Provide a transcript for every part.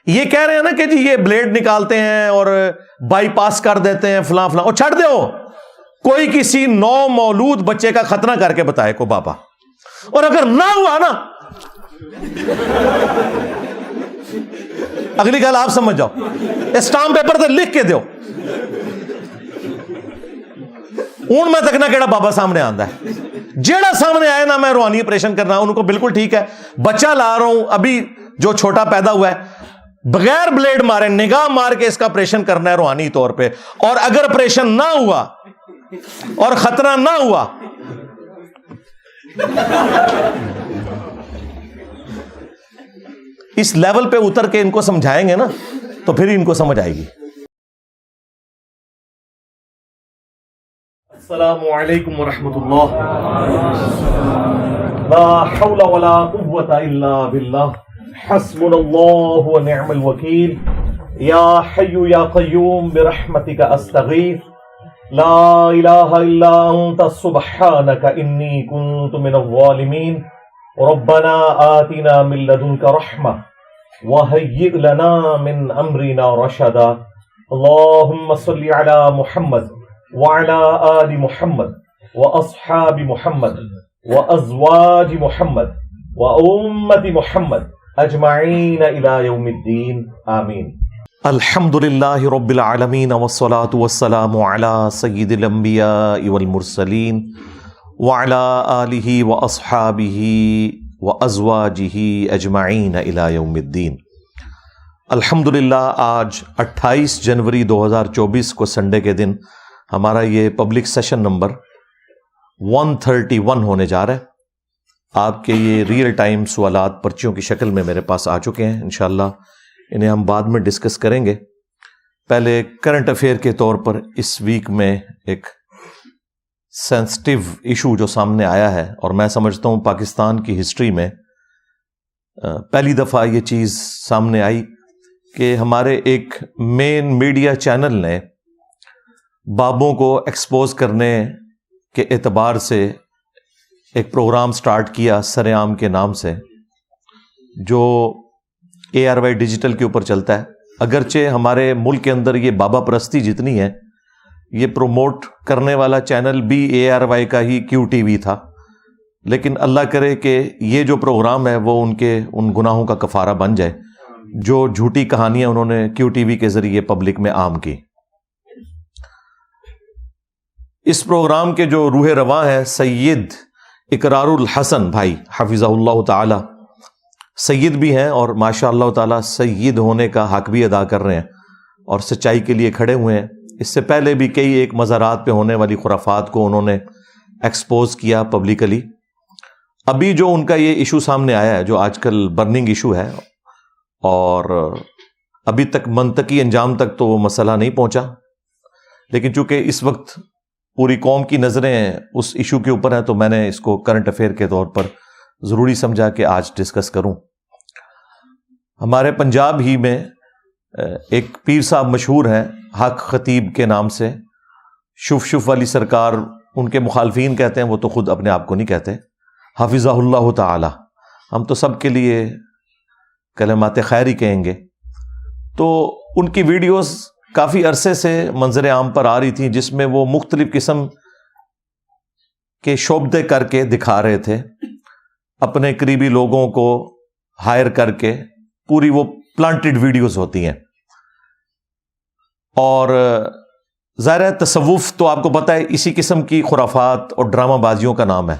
یہ کہہ رہے ہیں نا کہ جی یہ بلیڈ نکالتے ہیں اور بائی پاس کر دیتے ہیں فلاں فلاں، اور چھڑ دو، کوئی کسی نو مولود بچے کا ختنہ کر کے بتائے کو بابا، اور اگر نہ ہوا نا، اگلی گل آپ سمجھ جاؤ، اسٹامپ پیپر تے لکھ کے دیو، اون میں تک نہ کیڑا بابا سامنے آندا ہے، جیڑا سامنے آئے نا میں روحانی آپریشن کرنا، ان کو بالکل ٹھیک ہے، بچہ لا رہا ہوں ابھی جو چھوٹا پیدا ہوا ہے، بغیر بلیڈ مارے نگاہ مار کے اس کا آپریشن کرنا ہے روحانی طور پہ، اور اگر آپریشن نہ ہوا اور خطرہ نہ ہوا، اس لیول پہ اتر کے ان کو سمجھائیں گے نا تو پھر ان کو سمجھ آئے گی۔ السلام علیکم ورحمۃ اللہ، لا حول ولا قوۃ الا باللہ، حسبنا اللہ ونعم الوکیل، یا حی یا قیوم برحمتک استغیث، لا الہ الا انت سبحانک انی کنت من الظالمین، ربنا آتنا من لدنک رحمہ وہیئ لنا من امرنا رشدا، اللہم صل علی محمد وعلى آل محمد وأصحاب محمد وأزواج محمد وأمة محمد أجمعين إلى يوم الدين آمين۔ الحمد لله رب العالمين والصلاة والسلام على سيد الأنبياء والمرسلين وعلى آله وأصحابه وأزواجه أجمعين إلى يوم الدين۔ الحمدللہ آج 28 جنوری 2024 کو سنڈے کے دن ہمارا یہ پبلک سیشن نمبر 131 ہونے جا رہا ہے۔ آپ کے یہ ریئل ٹائم سوالات پرچیوں کی شکل میں میرے پاس آ چکے ہیں، انشاءاللہ انہیں ہم بعد میں ڈسکس کریں گے۔ پہلے کرنٹ افیئر کے طور پر اس ویک میں ایک سینسٹیو ایشو جو سامنے آیا ہے، اور میں سمجھتا ہوں پاکستان کی ہسٹری میں پہلی دفعہ یہ چیز سامنے آئی کہ ہمارے ایک مین میڈیا چینل نے بابوں کو ایکسپوز کرنے کے اعتبار سے ایک پروگرام سٹارٹ کیا سرعام کے نام سے، جو ARY ڈیجیٹل کے اوپر چلتا ہے۔ اگرچہ ہمارے ملک کے اندر یہ بابا پرستی جتنی ہے، یہ پروموٹ کرنے والا چینل بھی ARY کا ہی QTV تھا، لیکن اللہ کرے کہ یہ جو پروگرام ہے وہ ان گناہوں کا کفارہ بن جائے جو جھوٹی کہانیاں انہوں نے QTV کے ذریعے پبلک میں عام کی۔ اس پروگرام کے جو روح رواں ہے سید اقرار الحسن بھائی حفظہ اللہ تعالی، سید بھی ہیں اور ماشاء اللہ تعالی سید ہونے کا حق بھی ادا کر رہے ہیں اور سچائی کے لیے کھڑے ہوئے ہیں۔ اس سے پہلے بھی کئی ایک مزارات پہ ہونے والی خرافات کو انہوں نے ایکسپوز کیا پبلکلی۔ ابھی جو ان کا یہ ایشو سامنے آیا ہے جو آج کل برننگ ایشو ہے، اور ابھی تک منطقی انجام تک تو وہ مسئلہ نہیں پہنچا، لیکن چونکہ اس وقت پوری قوم کی نظریں اس ایشو کے اوپر ہیں تو میں نے اس کو کرنٹ افیئر کے طور پر ضروری سمجھا کہ آج ڈسکس کروں۔ ہمارے پنجاب ہی میں ایک پیر صاحب مشہور ہیں حق خطیب کے نام سے، شف والی سرکار ان کے مخالفین کہتے ہیں، وہ تو خود اپنے آپ کو نہیں کہتے، حفظہ اللہ تعالی، ہم تو سب کے لیے کلمات خیر ہی کہیں گے۔ تو ان کی ویڈیوز کافی عرصے سے منظر عام پر آ رہی تھیں، جس میں وہ مختلف قسم کے شعبدے کر کے دکھا رہے تھے، اپنے قریبی لوگوں کو ہائر کر کے، پوری وہ پلانٹڈ ویڈیوز ہوتی ہیں۔ اور ظاہر ہے تصوف تو آپ کو پتہ ہے اسی قسم کی خرافات اور ڈرامہ بازیوں کا نام ہے۔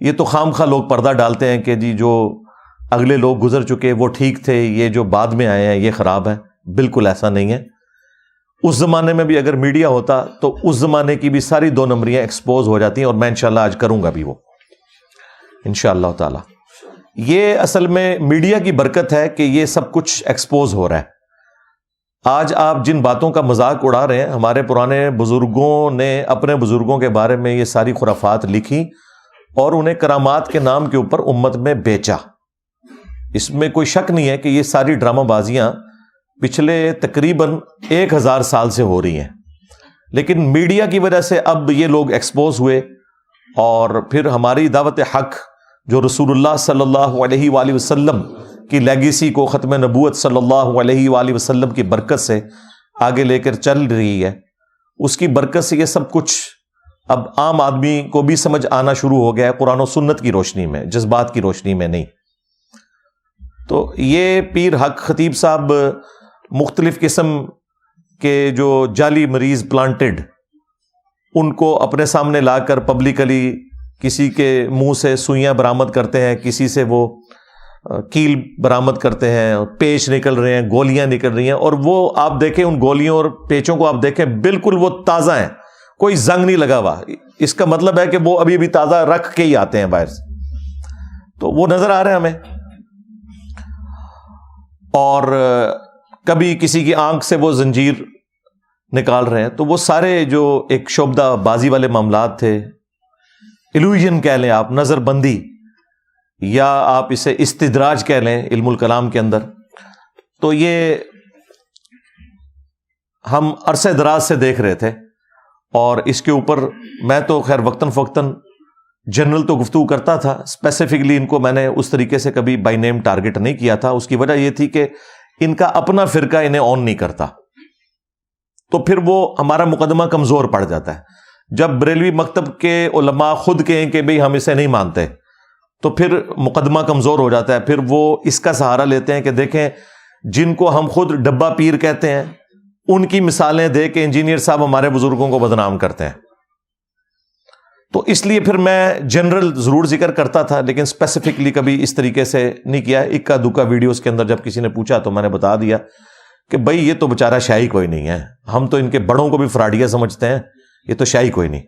یہ تو خام خواہ لوگ پردہ ڈالتے ہیں کہ جی جو اگلے لوگ گزر چکے وہ ٹھیک تھے، یہ جو بعد میں آئے ہیں یہ خراب ہے۔ بالکل ایسا نہیں ہے۔ اس زمانے میں بھی اگر میڈیا ہوتا تو اس زمانے کی بھی ساری 2 نمبریاں ایکسپوز ہو جاتی ہیں، اور میں انشاءاللہ آج کروں گا بھی وہ انشاءاللہ تعالی۔ یہ اصل میں میڈیا کی برکت ہے کہ یہ سب کچھ ایکسپوز ہو رہا ہے۔ آج آپ جن باتوں کا مذاق اڑا رہے ہیں، ہمارے پرانے بزرگوں نے اپنے بزرگوں کے بارے میں یہ ساری خرافات لکھی اور انہیں کرامات کے نام کے اوپر امت میں بیچا۔ اس میں کوئی شک نہیں ہے کہ یہ ساری ڈرامہ بازیاں پچھلے تقریباً 1000 سال سے ہو رہی ہیں، لیکن میڈیا کی وجہ سے اب یہ لوگ ایکسپوز ہوئے، اور پھر ہماری دعوت حق جو رسول اللہ صلی اللہ علیہ وآلہ وسلم کی لیگیسی کو ختم نبوت صلی اللہ علیہ وآلہ وسلم کی برکت سے آگے لے کر چل رہی ہے، اس کی برکت سے یہ سب کچھ اب عام آدمی کو بھی سمجھ آنا شروع ہو گیا ہے، قرآن و سنت کی روشنی میں، جذبات کی روشنی میں نہیں۔ تو یہ پیر حق خطیب صاحب مختلف قسم کے جو جعلی مریض پلانٹڈ، ان کو اپنے سامنے لا کر پبلکلی کسی کے منہ سے سوئیاں برآمد کرتے ہیں، کسی سے وہ کیل برآمد کرتے ہیں، پیچ نکل رہے ہیں، گولیاں نکل رہی ہیں، اور وہ آپ دیکھیں ان گولیوں اور پیچوں کو، آپ دیکھیں بالکل وہ تازہ ہیں، کوئی زنگ نہیں لگا ہوا۔ اس کا مطلب ہے کہ وہ ابھی بھی تازہ رکھ کے ہی آتے ہیں باہر سے، تو وہ نظر آ رہے ہیں ہمیں۔ اور کبھی کسی کی آنکھ سے وہ زنجیر نکال رہے ہیں، تو وہ سارے جو ایک شعبدہ بازی والے معاملات تھے، ایلوژن کہہ لیں آپ، نظر بندی، یا آپ اسے استدراج کہہ لیں علم الکلام کے اندر، تو یہ ہم عرصہ دراز سے دیکھ رہے تھے، اور اس کے اوپر میں تو خیر وقتاً فوقتاً جنرل تو گفتگو کرتا تھا، اسپیسیفکلی ان کو میں نے اس طریقے سے کبھی بائی نیم ٹارگٹ نہیں کیا تھا۔ اس کی وجہ یہ تھی کہ ان کا اپنا فرقہ انہیں آن نہیں کرتا، تو پھر وہ ہمارا مقدمہ کمزور پڑ جاتا ہے۔ جب بریلوی مکتب کے علماء خود کہیں کہ بھئی ہم اسے نہیں مانتے، تو پھر مقدمہ کمزور ہو جاتا ہے، پھر وہ اس کا سہارا لیتے ہیں کہ دیکھیں جن کو ہم خود ڈبہ پیر کہتے ہیں، ان کی مثالیں دے کے انجینئر صاحب ہمارے بزرگوں کو بدنام کرتے ہیں۔ تو اس لیے پھر میں جنرل ضرور ذکر کرتا تھا، لیکن اسپیسیفکلی کبھی اس طریقے سے نہیں کیا۔ اکا دکا ویڈیوز کے اندر جب کسی نے پوچھا تو میں نے بتا دیا کہ بھائی یہ تو بیچارہ شاہی کوئی نہیں ہے، ہم تو ان کے بڑوں کو بھی فراڈیا سمجھتے ہیں، یہ تو شاہی کوئی نہیں۔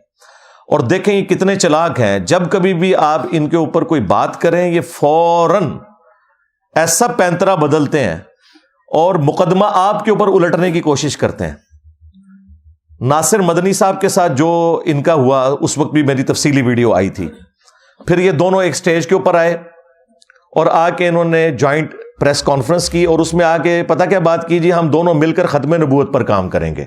اور دیکھیں یہ کتنے چلاک ہیں، جب کبھی بھی آپ ان کے اوپر کوئی بات کریں یہ فوراً ایسا پینترا بدلتے ہیں اور مقدمہ آپ کے اوپر الٹنے کی کوشش کرتے ہیں۔ ناصر مدنی صاحب کے ساتھ جو ان کا ہوا، اس وقت بھی میری تفصیلی ویڈیو آئی تھی۔ پھر یہ دونوں ایک سٹیج کے اوپر آئے اور آ کے انہوں نے جوائنٹ پریس کانفرنس کی، اور اس میں آ کے پتہ کیا بات کی، جی ہم دونوں مل کر ختم نبوت پر کام کریں گے۔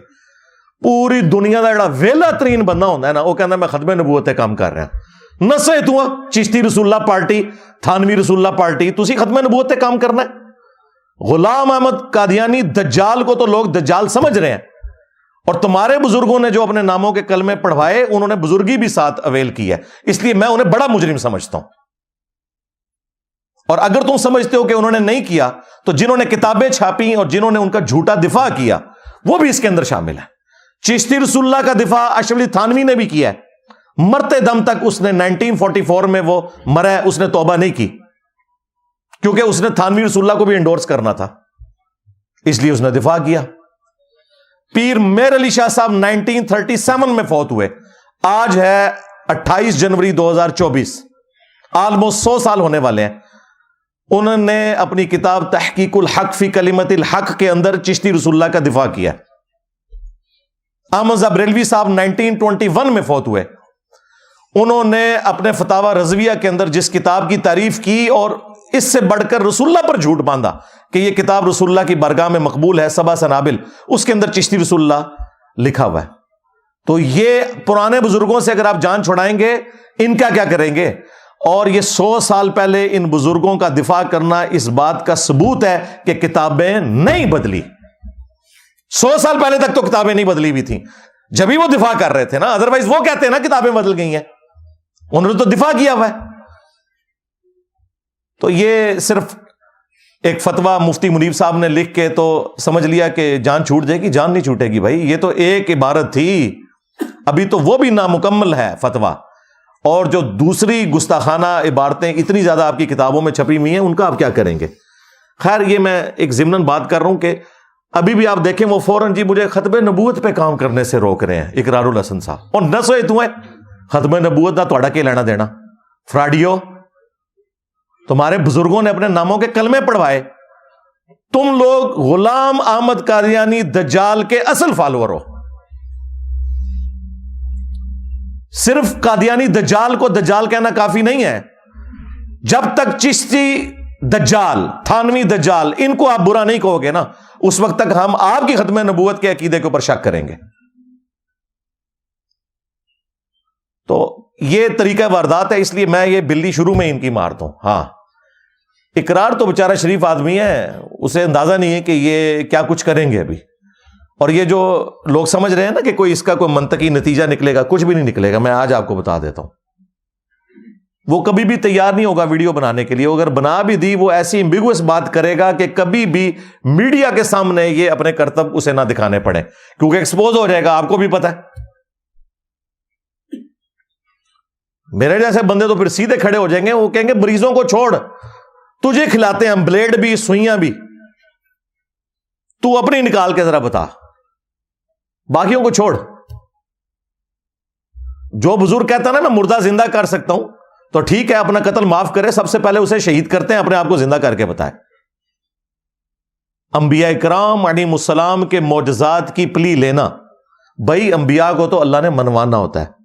پوری دنیا کا جڑا ویلا ترین بندہ ہوتا ہے نا، وہ کہنا میں ختم نبوت پہ کام کر رہا ہوں۔ نسے تو چشتی رسول اللہ پارٹی، تھانوی رسول اللہ پارٹی، تسی ختم نبوت پہ کام کرنا ہے۔ غلام احمد قادیانی دجال کو تو لوگ دجال سمجھ رہے ہیں، اور تمہارے بزرگوں نے جو اپنے ناموں کے کلمے پڑھوائے انہوں نے بزرگی بھی ساتھ اویل کی ہے، اس لیے میں انہیں بڑا مجرم سمجھتا ہوں۔ اور اگر تم سمجھتے ہو کہ انہوں نے نہیں کیا، تو جنہوں نے کتابیں چھاپی اور جنہوں نے ان کا جھوٹا دفاع کیا وہ بھی اس کے اندر شامل ہے۔ چشتی رسول اللہ کا دفاع اشرف علی تھانوی نے بھی کیا ہے، مرتے دم تک اس نے 1944 میں وہ مرا ہے، اس نے توبہ نہیں کی، کیونکہ اس نے تھانوی رسول اللہ کو بھی انڈورس کرنا تھا، اس لیے اس نے دفاع کیا۔ پیر میر علی شاہ صاحب 1937 میں فوت ہوئے، آج ہے 28 جنوری 2024، آلموسٹ 100 سال ہونے والے ہیں۔ انہوں نے اپنی کتاب تحقیق الحق فی کلمت الحق کے اندر چشتی رسول اللہ کا دفاع کیا۔ احمد رضا بریلوی صاحب 1921 میں فوت ہوئے، انہوں نے اپنے فتاوی رضویہ کے اندر جس کتاب کی تعریف کی اور اس سے بڑھ کر رسول اللہ پر جھوٹ باندھا کہ یہ کتاب رسول اللہ کی بارگاہ میں مقبول ہے، سبع سنابل، اس کے اندر چشتی رسول اللہ لکھا ہوا ہے۔ تو یہ پرانے بزرگوں سے اگر آپ جان چھڑائیں گے، ان کا کیا کریں گے؟ اور یہ 100 سال پہلے ان بزرگوں کا دفاع کرنا اس بات کا ثبوت ہے کہ کتابیں نہیں بدلی۔ 100 سال پہلے تک تو کتابیں نہیں بدلی ہوئی تھیں، جبھی وہ دفاع کر رہے تھے نا، ادروائز وہ کہتے ہیں نا کتابیں بدل گئی ہیں، انہوں نے تو دفاع کیا ہوا ہے۔ تو یہ صرف ایک فتویٰ مفتی منیب صاحب نے لکھ کے تو سمجھ لیا کہ جان چھوٹ جائے گی، جان نہیں چھوٹے گی بھائی، یہ تو ایک عبارت تھی، ابھی تو وہ بھی نامکمل ہے فتویٰ، اور جو دوسری گستاخانہ عبارتیں اتنی زیادہ آپ کی کتابوں میں چھپی ہوئی ہیں، ان کا آپ کیا کریں گے؟ خیر یہ میں ایک ضمناً بات کر رہا ہوں کہ ابھی بھی آپ دیکھیں وہ فوراً جی مجھے ختم نبوت پہ کام کرنے سے روک رہے ہیں، اقرار الحسن صاحب، اور نہ سوئے تو ہے ختم نبوت نہ تھوڑا کے لینا دینا، فراڈیو، تمہارے بزرگوں نے اپنے ناموں کے کلمے پڑھوائے، تم لوگ غلام احمد قادیانی دجال کے اصل فالوور ہو۔ صرف قادیانی دجال کو دجال کہنا کافی نہیں ہے، جب تک چشتی دجال، تھانوی دجال، ان کو آپ برا نہیں کہو گے نا، اس وقت تک ہم آپ کی ختم نبوت کے عقیدے کے اوپر شک کریں گے۔ تو یہ طریقہ واردات ہے، اس لیے میں یہ بلی شروع میں ان کی مارتا ہوں۔ ہاں اقرار تو بیچارہ شریف آدمی ہے، اسے اندازہ نہیں ہے کہ یہ کیا کچھ کریں گے ابھی. اور یہ جو لوگ سمجھ رہے ہیں نا کہ کوئی اس کا کوئی منطقی نتیجہ نکلے گا، کچھ بھی نہیں نکلے گا. میں آج آپ کو بتا دیتا ہوں، وہ کبھی بھی تیار نہیں ہوگا ویڈیو بنانے کے لیے. اگر بنا بھی دی وہ ایسی ایمبیگوس بات کرے گا کہ کبھی بھی میڈیا کے سامنے یہ اپنے کرتب اسے نہ دکھانے پڑے، کیونکہ ایکسپوز ہو جائے گا. آپ کو بھی پتا ہے، میرے جیسے بندے تو پھر سیدھے کھڑے ہو جائیں گے، وہ کہیں گے مریضوں کو چھوڑ، تجھے کھلاتے ہیں ہم بلیڈ بھی سوئیاں بھی، تو اپنی نکال کے ذرا بتا، باقیوں کو چھوڑ. جو بزرگ کہتا نا میں مردہ زندہ کر سکتا ہوں، تو ٹھیک ہے اپنا قتل معاف کرے، سب سے پہلے اسے شہید کرتے ہیں، اپنے آپ کو زندہ کر کے بتائے. انبیاء کرام علیہم السلام کے معجزات کی پلی لینا، بھائی انبیاء کو تو اللہ نے منوانا ہوتا ہے،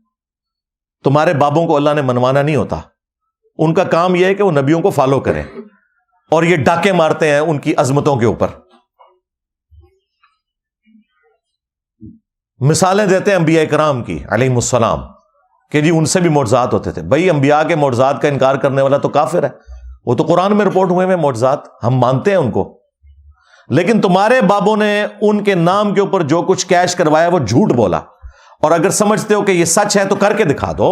تمہارے بابوں کو اللہ نے منوانا نہیں ہوتا. ان کا کام یہ ہے کہ وہ نبیوں کو فالو کریں، اور یہ ڈاکے مارتے ہیں ان کی عظمتوں کے اوپر. مثالیں دیتے ہیں انبیاء کرام کی علیہم السلام کہ جی ان سے بھی معجزات ہوتے تھے. بھائی انبیاء کے معجزات کا انکار کرنے والا تو کافر ہے. وہ تو قرآن میں رپورٹ ہوئے ہیں معجزات، ہم مانتے ہیں ان کو. لیکن تمہارے بابوں نے ان کے نام کے اوپر جو کچھ کیش کروایا وہ جھوٹ بولا، اور اگر سمجھتے ہو کہ یہ سچ ہے تو کر کے دکھا دو،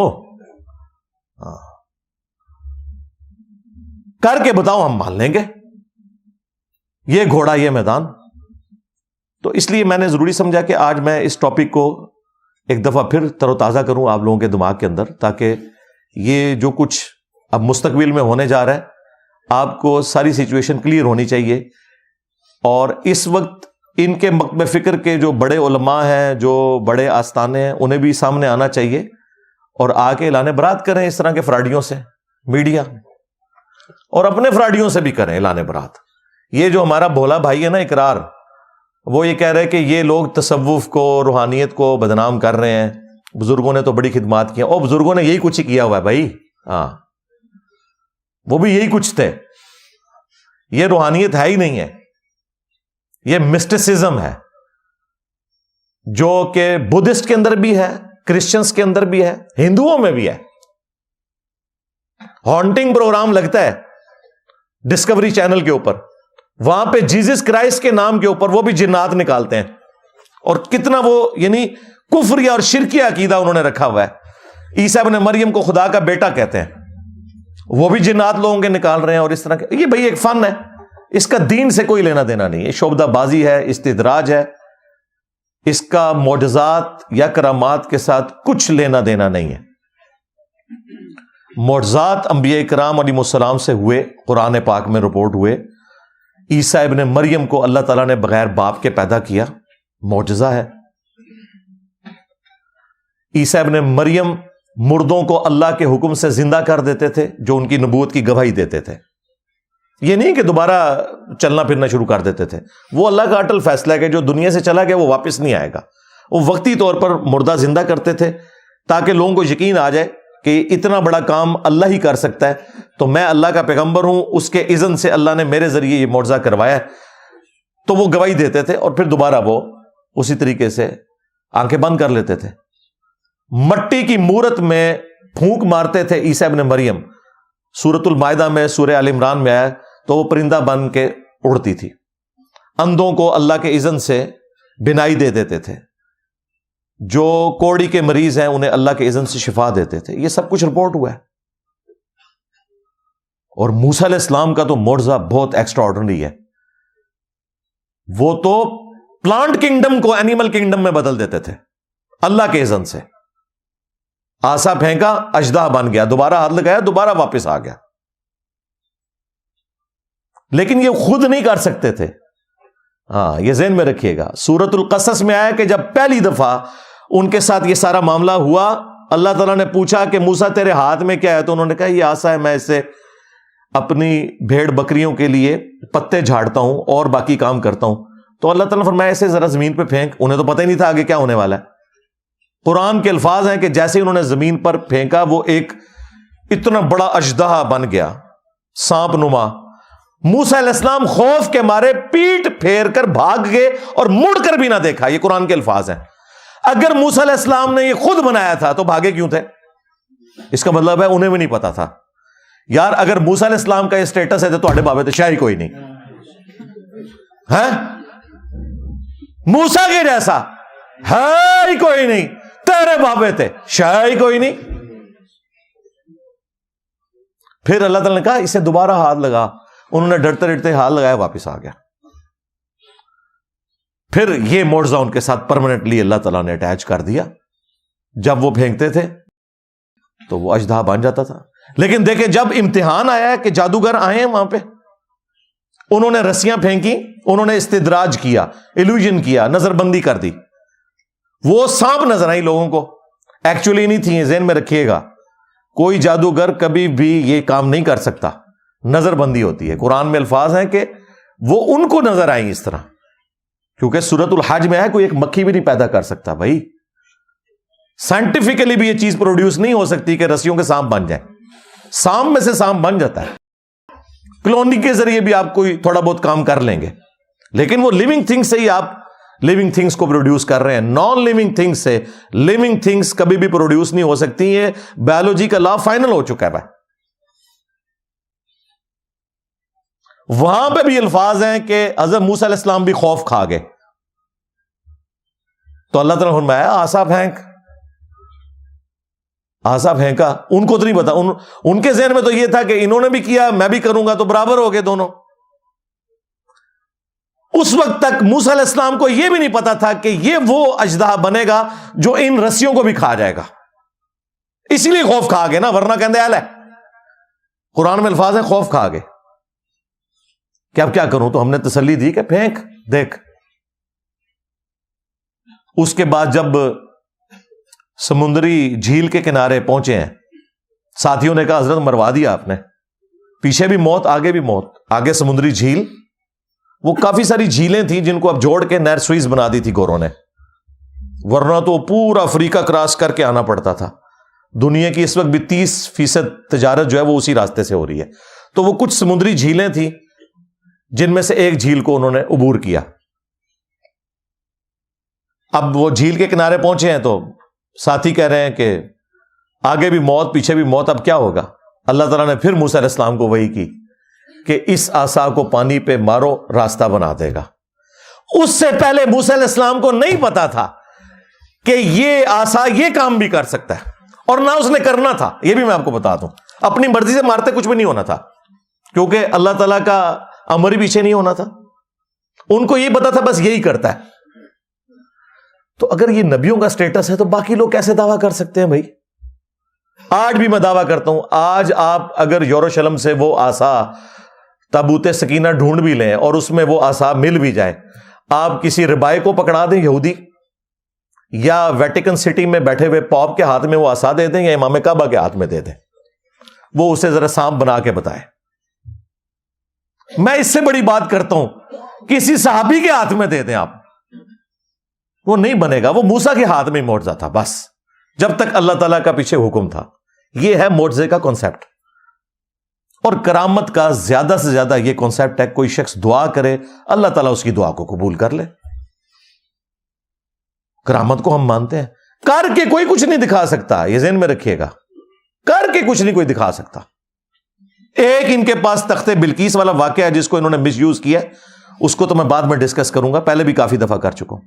کر کے بتاؤ، ہم مان لیں گے. یہ گھوڑا یہ میدان. تو اس لیے میں نے ضروری سمجھا کہ آج میں اس ٹاپک کو ایک دفعہ پھر تر و تازہ کروں آپ لوگوں کے دماغ کے اندر، تاکہ یہ جو کچھ اب مستقبل میں ہونے جا رہا ہے آپ کو ساری سچویشن کلیئر ہونی چاہیے. اور اس وقت ان کے مکتب فکر کے جو بڑے علماء ہیں، جو بڑے آستانے ہیں، انہیں بھی سامنے آنا چاہیے اور آ کے اعلان برات کریں اس طرح کے فراڈیوں سے، میڈیا، اور اپنے فراڈیوں سے بھی کریں اعلان برات. یہ جو ہمارا بھولا بھائی ہے نا اقرار، وہ یہ کہہ رہے کہ یہ لوگ تصوف کو، روحانیت کو بدنام کر رہے ہیں، بزرگوں نے تو بڑی خدمات کی ہیں. اور بزرگوں نے یہی کچھ ہی کیا ہوا ہے بھائی. ہاں، وہ بھی یہی کچھ تھے. یہ روحانیت ہے ہی نہیں ہے، یہ مسٹسزم ہے، جو کہ بدھسٹ کے اندر بھی ہے، کرسچنس کے اندر بھی ہے، ہندوؤں میں بھی ہے. ہانٹنگ پروگرام لگتا ہے ڈسکوری چینل کے اوپر، وہاں پہ جیزس کرائسٹ کے نام کے اوپر وہ بھی جنات نکالتے ہیں. اور کتنا وہ یعنی کفریہ اور شرکیہ عقیدہ انہوں نے رکھا ہوا ہے. عیسیٰ ابن مریم کو خدا کا بیٹا کہتے ہیں، وہ بھی جنات لوگوں کے نکال رہے ہیں. اور اس طرح کے یہ بھائی ایک فن ہے، اس کا دین سے کوئی لینا دینا نہیں ہے. شعبدہ بازی ہے، استدراج ہے، اس کا معجزات یا کرامات کے ساتھ کچھ لینا دینا نہیں ہے. معجزات انبیاء کرام علیہ السلام سے ہوئے، قرآن پاک میں رپورٹ ہوئے. عیسیٰ ابن مریم کو اللہ تعالیٰ نے بغیر باپ کے پیدا کیا، معجزہ ہے. عیسیٰ ابن مریم مردوں کو اللہ کے حکم سے زندہ کر دیتے تھے، جو ان کی نبوت کی گواہی دیتے تھے. یہ نہیں کہ دوبارہ چلنا پھرنا شروع کر دیتے تھے. وہ اللہ کا اٹل فیصلہ ہے کہ جو دنیا سے چلا گیا وہ واپس نہیں آئے گا. وہ وقتی طور پر مردہ زندہ کرتے تھے تاکہ لوگوں کو یقین آ جائے کہ اتنا بڑا کام اللہ ہی کر سکتا ہے، تو میں اللہ کا پیغمبر ہوں، اس کے اذن سے اللہ نے میرے ذریعے یہ معجزہ کروایا ہے. تو وہ گواہی دیتے تھے اور پھر دوبارہ وہ اسی طریقے سے آنکھیں بند کر لیتے تھے. مٹی کی مورت میں پھونک مارتے تھے عیسیٰ ابن مریم. سورۃ المائدہ میں، سورہ آل عمران میں آیا تو وہ پرندہ بن کے اڑتی تھی. اندھوں کو اللہ کے اذن سے بینائی دے دیتے تھے. جو کوڑی کے مریض ہیں انہیں اللہ کے اذن سے شفا دیتے تھے. یہ سب کچھ رپورٹ ہوا ہے. اور موسیٰ علیہ السلام کا تو معجزہ بہت ایکسٹرا آرڈنری ہے. وہ تو پلانٹ کنگڈم کو اینیمل کنگڈم میں بدل دیتے تھے اللہ کے اذن سے. آسا پھینکا، اژدہا بن گیا، دوبارہ ہاتھ لگایا، دوبارہ واپس آ گیا. لیکن یہ خود نہیں کر سکتے تھے. ہاں، یہ ذہن میں رکھیے گا. سورۃ القصص میں آیا کہ جب پہلی دفعہ ان کے ساتھ یہ سارا معاملہ ہوا، اللہ تعالیٰ نے پوچھا کہ موسیٰ تیرے ہاتھ میں کیا ہے؟ تو انہوں نے کہا یہ آسا ہے، میں اسے اپنی بھیڑ بکریوں کے لیے پتے جھاڑتا ہوں اور باقی کام کرتا ہوں. تو اللہ تعالیٰ نے فرمایا اسے ذرا زمین پہ پھینک. انہیں تو پتہ ہی نہیں تھا آگے کیا ہونے والا ہے. قرآن کے الفاظ ہیں کہ جیسے انہوں نے زمین پر پھینکا وہ ایک اتنا بڑا اژدہا بن گیا، سانپ نما. موسیٰ علیہ السلام خوف کے مارے پیٹ پھیر کر بھاگ گئے اور مڑ کر بھی نہ دیکھا. یہ قرآن کے الفاظ ہیں. اگر موسیٰ علیہ السلام نے یہ خود بنایا تھا تو بھاگے کیوں تھے؟ اس کا مطلب ہے انہیں بھی نہیں پتا تھا یار اگر موسیٰ علیہ السلام کا یہ اسٹیٹس ہے تو تہاڈے بابے تے شاہ ہی کوئی نہیں ہے، موسیٰ کے جیسا ہے ہی کوئی نہیں، تیرے بابے تے شاہ ہی کوئی نہیں۔ پھر اللہ تعالیٰ نے کہا اسے دوبارہ ہاتھ لگا، انہوں نے ڈرتے ڈرتے ہاتھ لگایا، واپس آ گیا۔ پھر یہ معجزہ ان کے ساتھ پرماننٹلی اللہ تعالیٰ نے اٹیچ کر دیا، جب وہ پھینکتے تھے تو وہ اژدہا بن جاتا تھا۔ لیکن دیکھیں جب امتحان آیا ہے کہ جادوگر آئے ہیں وہاں پہ، انہوں نے رسیاں پھینکی، انہوں نے استدراج کیا، ایلوژن کیا، نظر بندی کر دی، وہ سانپ نظر آئی لوگوں کو، ایکچولی نہیں تھی، ذہن میں رکھیے گا، کوئی جادوگر کبھی بھی یہ کام نہیں کر سکتا، نظر بندی ہوتی ہے۔ قرآن میں الفاظ ہیں کہ وہ ان کو نظر آئیں اس طرح، کیونکہ سورۃ الحج میں ہے کوئی ایک مکھی بھی نہیں پیدا کر سکتا بھائی، سائنٹیفکلی بھی یہ چیز پروڈیوس نہیں ہو سکتی کہ رسیوں کے سانپ بن جائیں، سانپ میں سے سانپ بن جاتا ہے، کلوننگ کے ذریعے بھی آپ کوئی تھوڑا بہت کام کر لیں گے، لیکن وہ لیونگ تھنگ سے ہی آپ لیونگ تھنگس کو پروڈیوس کر رہے ہیں، نان لیونگ تھنگس سے لیونگ تھنگس کبھی بھی پروڈیوس نہیں ہو سکتی، یہ بایولوجی کا لا فائنل ہو چکا ہے بھائی۔ وہاں پہ بھی الفاظ ہیں کہ حضرت موسیٰ علیہ السلام بھی خوف کھا گئے، تو اللہ تعالیٰ نے فرمایا آسا پھینک، آسا پھینکا، ان کو تو نہیں پتا، ان کے ذہن میں تو یہ تھا کہ انہوں نے بھی کیا میں بھی کروں گا تو برابر ہو گئے دونوں۔ اس وقت تک موسیٰ علیہ السلام کو یہ بھی نہیں پتا تھا کہ یہ وہ اژدہا بنے گا جو ان رسیوں کو بھی کھا جائے گا، اسی لیے خوف کھا گئے نا، ورنہ کہندے ہے قرآن میں الفاظ ہیں خوف کھا گئے کہ اب کیا کروں، تو ہم نے تسلی دی کہ پھینک دیکھ۔ اس کے بعد جب سمندری جھیل کے کنارے پہنچے ہیں، ساتھیوں نے کہا حضرت مروا دیا آپ نے، پیچھے بھی موت آگے بھی موت، آگے سمندری جھیل، وہ کافی ساری جھیلیں تھیں جن کو اب جوڑ کے نہر سوئز بنا دی تھی گوروں نے، ورنہ تو پورا افریقہ کراس کر کے آنا پڑتا تھا۔ دنیا کی اس وقت بھی 30% تجارت جو ہے وہ اسی راستے سے ہو رہی ہے، تو وہ کچھ سمندری جھیلیں تھیں جن میں سے ایک جھیل کو انہوں نے عبور کیا۔ اب وہ جھیل کے کنارے پہنچے ہیں تو ساتھی کہہ رہے ہیں کہ آگے بھی موت پیچھے بھی موت، اب کیا ہوگا؟ اللہ تعالیٰ نے پھر موسیٰ علیہ السلام کو وحی کی کہ اس عصا کو پانی پہ مارو راستہ بنا دے گا۔ اس سے پہلے موسیٰ علیہ السلام کو نہیں پتا تھا کہ یہ عصا یہ کام بھی کر سکتا ہے، اور نہ اس نے کرنا تھا، یہ بھی میں آپ کو بتا دوں، اپنی مرضی سے مارتے کچھ بھی نہیں ہونا تھا، کیونکہ اللہ تعالیٰ کا امر ہی پیچھے نہیں ہونا تھا، ان کو یہ پتا تھا بس یہی کرتا ہے۔ تو اگر یہ نبیوں کا سٹیٹس ہے تو باقی لوگ کیسے دعویٰ کر سکتے ہیں بھائی؟ آج بھی میں دعویٰ کرتا ہوں، آج آپ اگر یروشلم سے وہ عصا تابوت سکینہ ڈھونڈ بھی لیں اور اس میں وہ عصا مل بھی جائے، آپ کسی ربائی کو پکڑا دیں یہودی، یا ویٹیکن سٹی میں بیٹھے ہوئے پاپ کے ہاتھ میں وہ عصا دے دیں یا امام کعبہ کے ہاتھ میں دے دیں، وہ اسے ذرا سانپ بنا کے بتائے۔ میں اس سے بڑی بات کرتا ہوں، کسی صحابی کے ہاتھ میں دے دیں آپ، وہ نہیں بنے گا، وہ موسیٰ کے ہاتھ میں معجزہ تھا بس، جب تک اللہ تعالیٰ کا پیچھے حکم تھا۔ یہ ہے معجزے کا کانسیپٹ، اور کرامت کا زیادہ سے زیادہ یہ کانسیپٹ ہے کوئی شخص دعا کرے اللہ تعالیٰ اس کی دعا کو قبول کر لے۔ کرامت کو ہم مانتے ہیں، کر کے کوئی کچھ نہیں دکھا سکتا، یہ ذہن میں رکھیے گا، کر کے کچھ نہیں کوئی دکھا سکتا۔ ایک ان کے پاس تخت بلقیس والا واقعہ ہے جس کو انہوں نے مس یوز کیا، اس کو تو میں بعد میں ڈسکس کروں گا، پہلے بھی کافی دفعہ کر چکا ہوں۔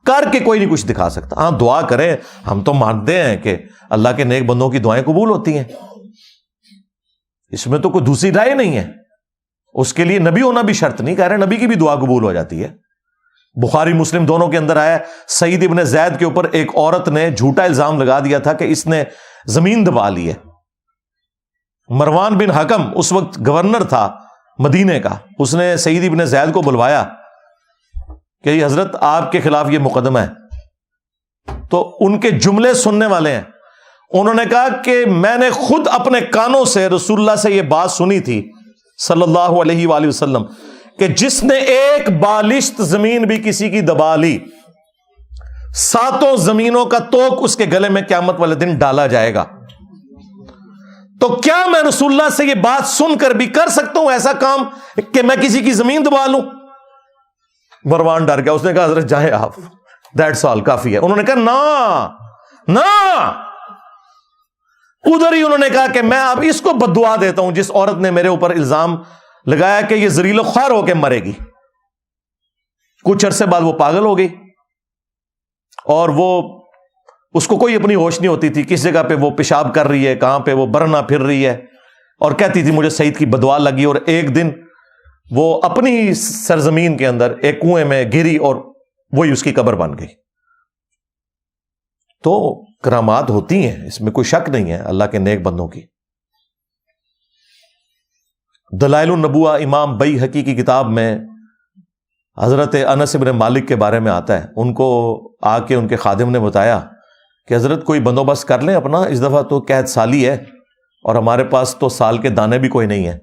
کر کے کوئی نہیں کچھ دکھا سکتا، ہاں دعا کریں، ہم تو مانتے ہیں کہ اللہ کے نیک بندوں کی دعائیں قبول ہوتی ہیں، اس میں تو کوئی دوسری رائے نہیں ہے، اس کے لیے نبی ہونا بھی شرط نہیں، کہہ رہے نبی کی بھی دعا قبول ہو جاتی ہے۔ بخاری مسلم دونوں کے اندر آیا، سعید ابن زید کے اوپر ایک عورت نے جھوٹا الزام لگا دیا تھا کہ اس نے زمین دبا لی ہے۔ مروان بن حکم اس وقت گورنر تھا مدینے کا، اس نے سعید ابن زید کو بلوایا کہ یہ حضرت آپ کے خلاف یہ مقدمہ ہے، تو ان کے جملے سننے والے ہیں، انہوں نے کہا کہ میں نے خود اپنے کانوں سے رسول اللہ سے یہ بات سنی تھی صلی اللہ علیہ وآلہ وسلم کہ جس نے ایک بالشت زمین بھی کسی کی دبا لی، 7 زمینوں کا توق اس کے گلے میں قیامت والے دن ڈالا جائے گا۔ تو کیا میں رسول اللہ سے یہ بات سن کر بھی کر سکتا ہوں ایسا کام کہ میں کسی کی زمین دبا لوں؟ مروان ڈر گیا، اس نے کہا حضرت جائیں آپ، دیٹس آل، کافی ہے۔ انہوں نے کہا نا نا، ادھر ہی انہوں نے کہا کہ میں اب اس کو بددعا دیتا ہوں جس عورت نے میرے اوپر الزام لگایا کہ یہ ذلیل و خوار ہو کے مرے گی. کچھ عرصے بعد وہ پاگل ہو گئی اور وہ اس کو کوئی اپنی ہوش نہیں ہوتی تھی, کس جگہ پہ وہ پیشاب کر رہی ہے, کہاں پہ وہ برنا پھر رہی ہے, اور کہتی تھی مجھے سعید کی بددعا لگی. اور ایک دن وہ اپنی ہی سرزمین کے اندر ایک کنویں میں گری اور وہی اس کی قبر بن گئی. تو کرامات ہوتی ہیں, اس میں کوئی شک نہیں ہے اللہ کے نیک بندوں کی. دلائل النبوہ امام بیہقی کی کتاب میں حضرت انس بن مالک کے بارے میں آتا ہے. ان کو آ کے ان کے خادم نے بتایا کہ حضرت کوئی بندوبست کر لیں اپنا, اس دفعہ تو قحط سالی ہے اور ہمارے پاس تو سال کے دانے بھی کوئی نہیں ہے.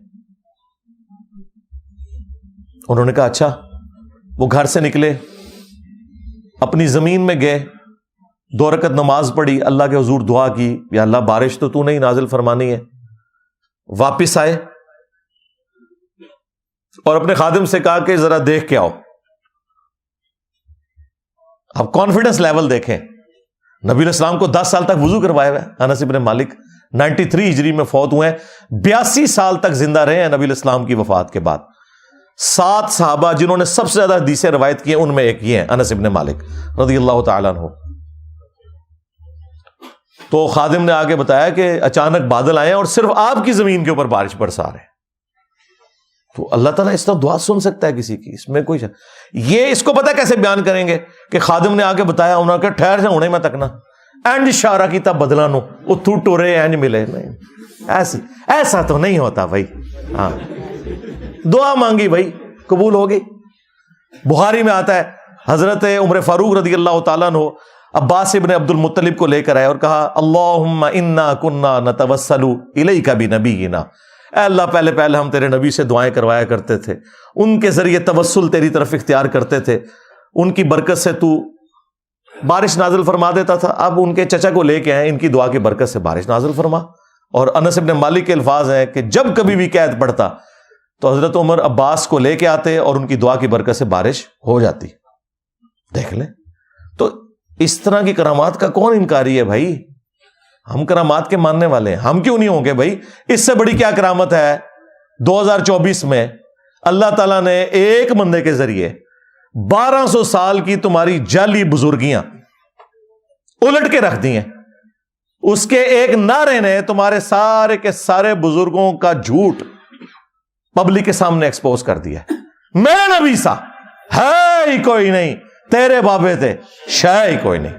انہوں نے کہا اچھا. وہ گھر سے نکلے, اپنی زمین میں گئے, 2 رکعت نماز پڑھی, اللہ کے حضور دعا کی, یا اللہ بارش تو نہیں نازل فرمانی ہے. واپس آئے اور اپنے خادم سے کہا کہ ذرا دیکھ کے آؤ. اب کانفیڈنس لیول دیکھیں, نبی علیہ السلام کو 10 سال تک وضو کروائے ہوئے. انس بن مالک 93 ہجری میں فوت ہوئے ہیں, 82 سال تک زندہ رہے ہیں نبی علیہ السلام کی وفات کے بعد. 7 صحابہ جنہوں نے سب سے زیادہ حدیثیں روایت کی ہیں ان میں ایک یہ ہیں انس بن مالک رضی اللہ تعالیٰ عنہ. تو خادم نے آگے بتایا کہ اچانک بادل آئے اور صرف آپ کی زمین کے اوپر بارش برسا رہے ہیں. تو اللہ تعالیٰ اس طرح دعا سن سکتا ہے کسی کی, اس میں کوئی یہ اس کو پتہ کیسے بیان کریں گے کہ خادم نے آگے بتایا, انہوں نے کہا ٹھہر سے ہونے میں تکنا اینج اشارہ کی تب بدلا نو اتھو ٹورے اینج ملے. نہیں ایسا تو نہیں ہوتا بھائی. ہاں دعا مانگی بھائی, قبول ہوگی. بخاری میں آتا ہے حضرت عمر فاروق رضی اللہ تعالیٰ عنہ عباس ابن عبد المطلب کو لے کر آئے اور کہا اللہم انا کننا نتوسل الیک بنبینا, اے اللہ پہلے ہم تیرے نبی سے دعائیں کروایا کرتے تھے, ان کے ذریعے توسل تیری طرف اختیار کرتے تھے, ان کی برکت سے تو بارش نازل فرما دیتا تھا. اب ان کے چچا کو لے کے آئے, ان کی دعا کی برکت سے بارش نازل فرما. اور انس بن مالک کے الفاظ ہیں کہ جب کبھی بھی قحط پڑتا تو حضرت عمر عباس کو لے کے آتے اور ان کی دعا کی برکت سے بارش ہو جاتی. دیکھ لیں, تو اس طرح کی کرامات کا کون انکاری ہے بھائی؟ ہم کرامات کے ماننے والے ہیں, ہم کیوں نہیں ہوں گے بھائی؟ اس سے بڑی کیا کرامت ہے 2024 میں اللہ تعالیٰ نے ایک بندے کے ذریعے 1200 سال کی تمہاری جعلی بزرگیاں الٹ کے رکھ دی ہیں. اس کے ایک نعرے نے تمہارے سارے کے سارے بزرگوں کا جھوٹ پبلک کے سامنے ایکسپوز کر دیا. میرے نبی سا ہے ہی کوئی نہیں, تیرے بابے تھے شاہ ہی کوئی نہیں.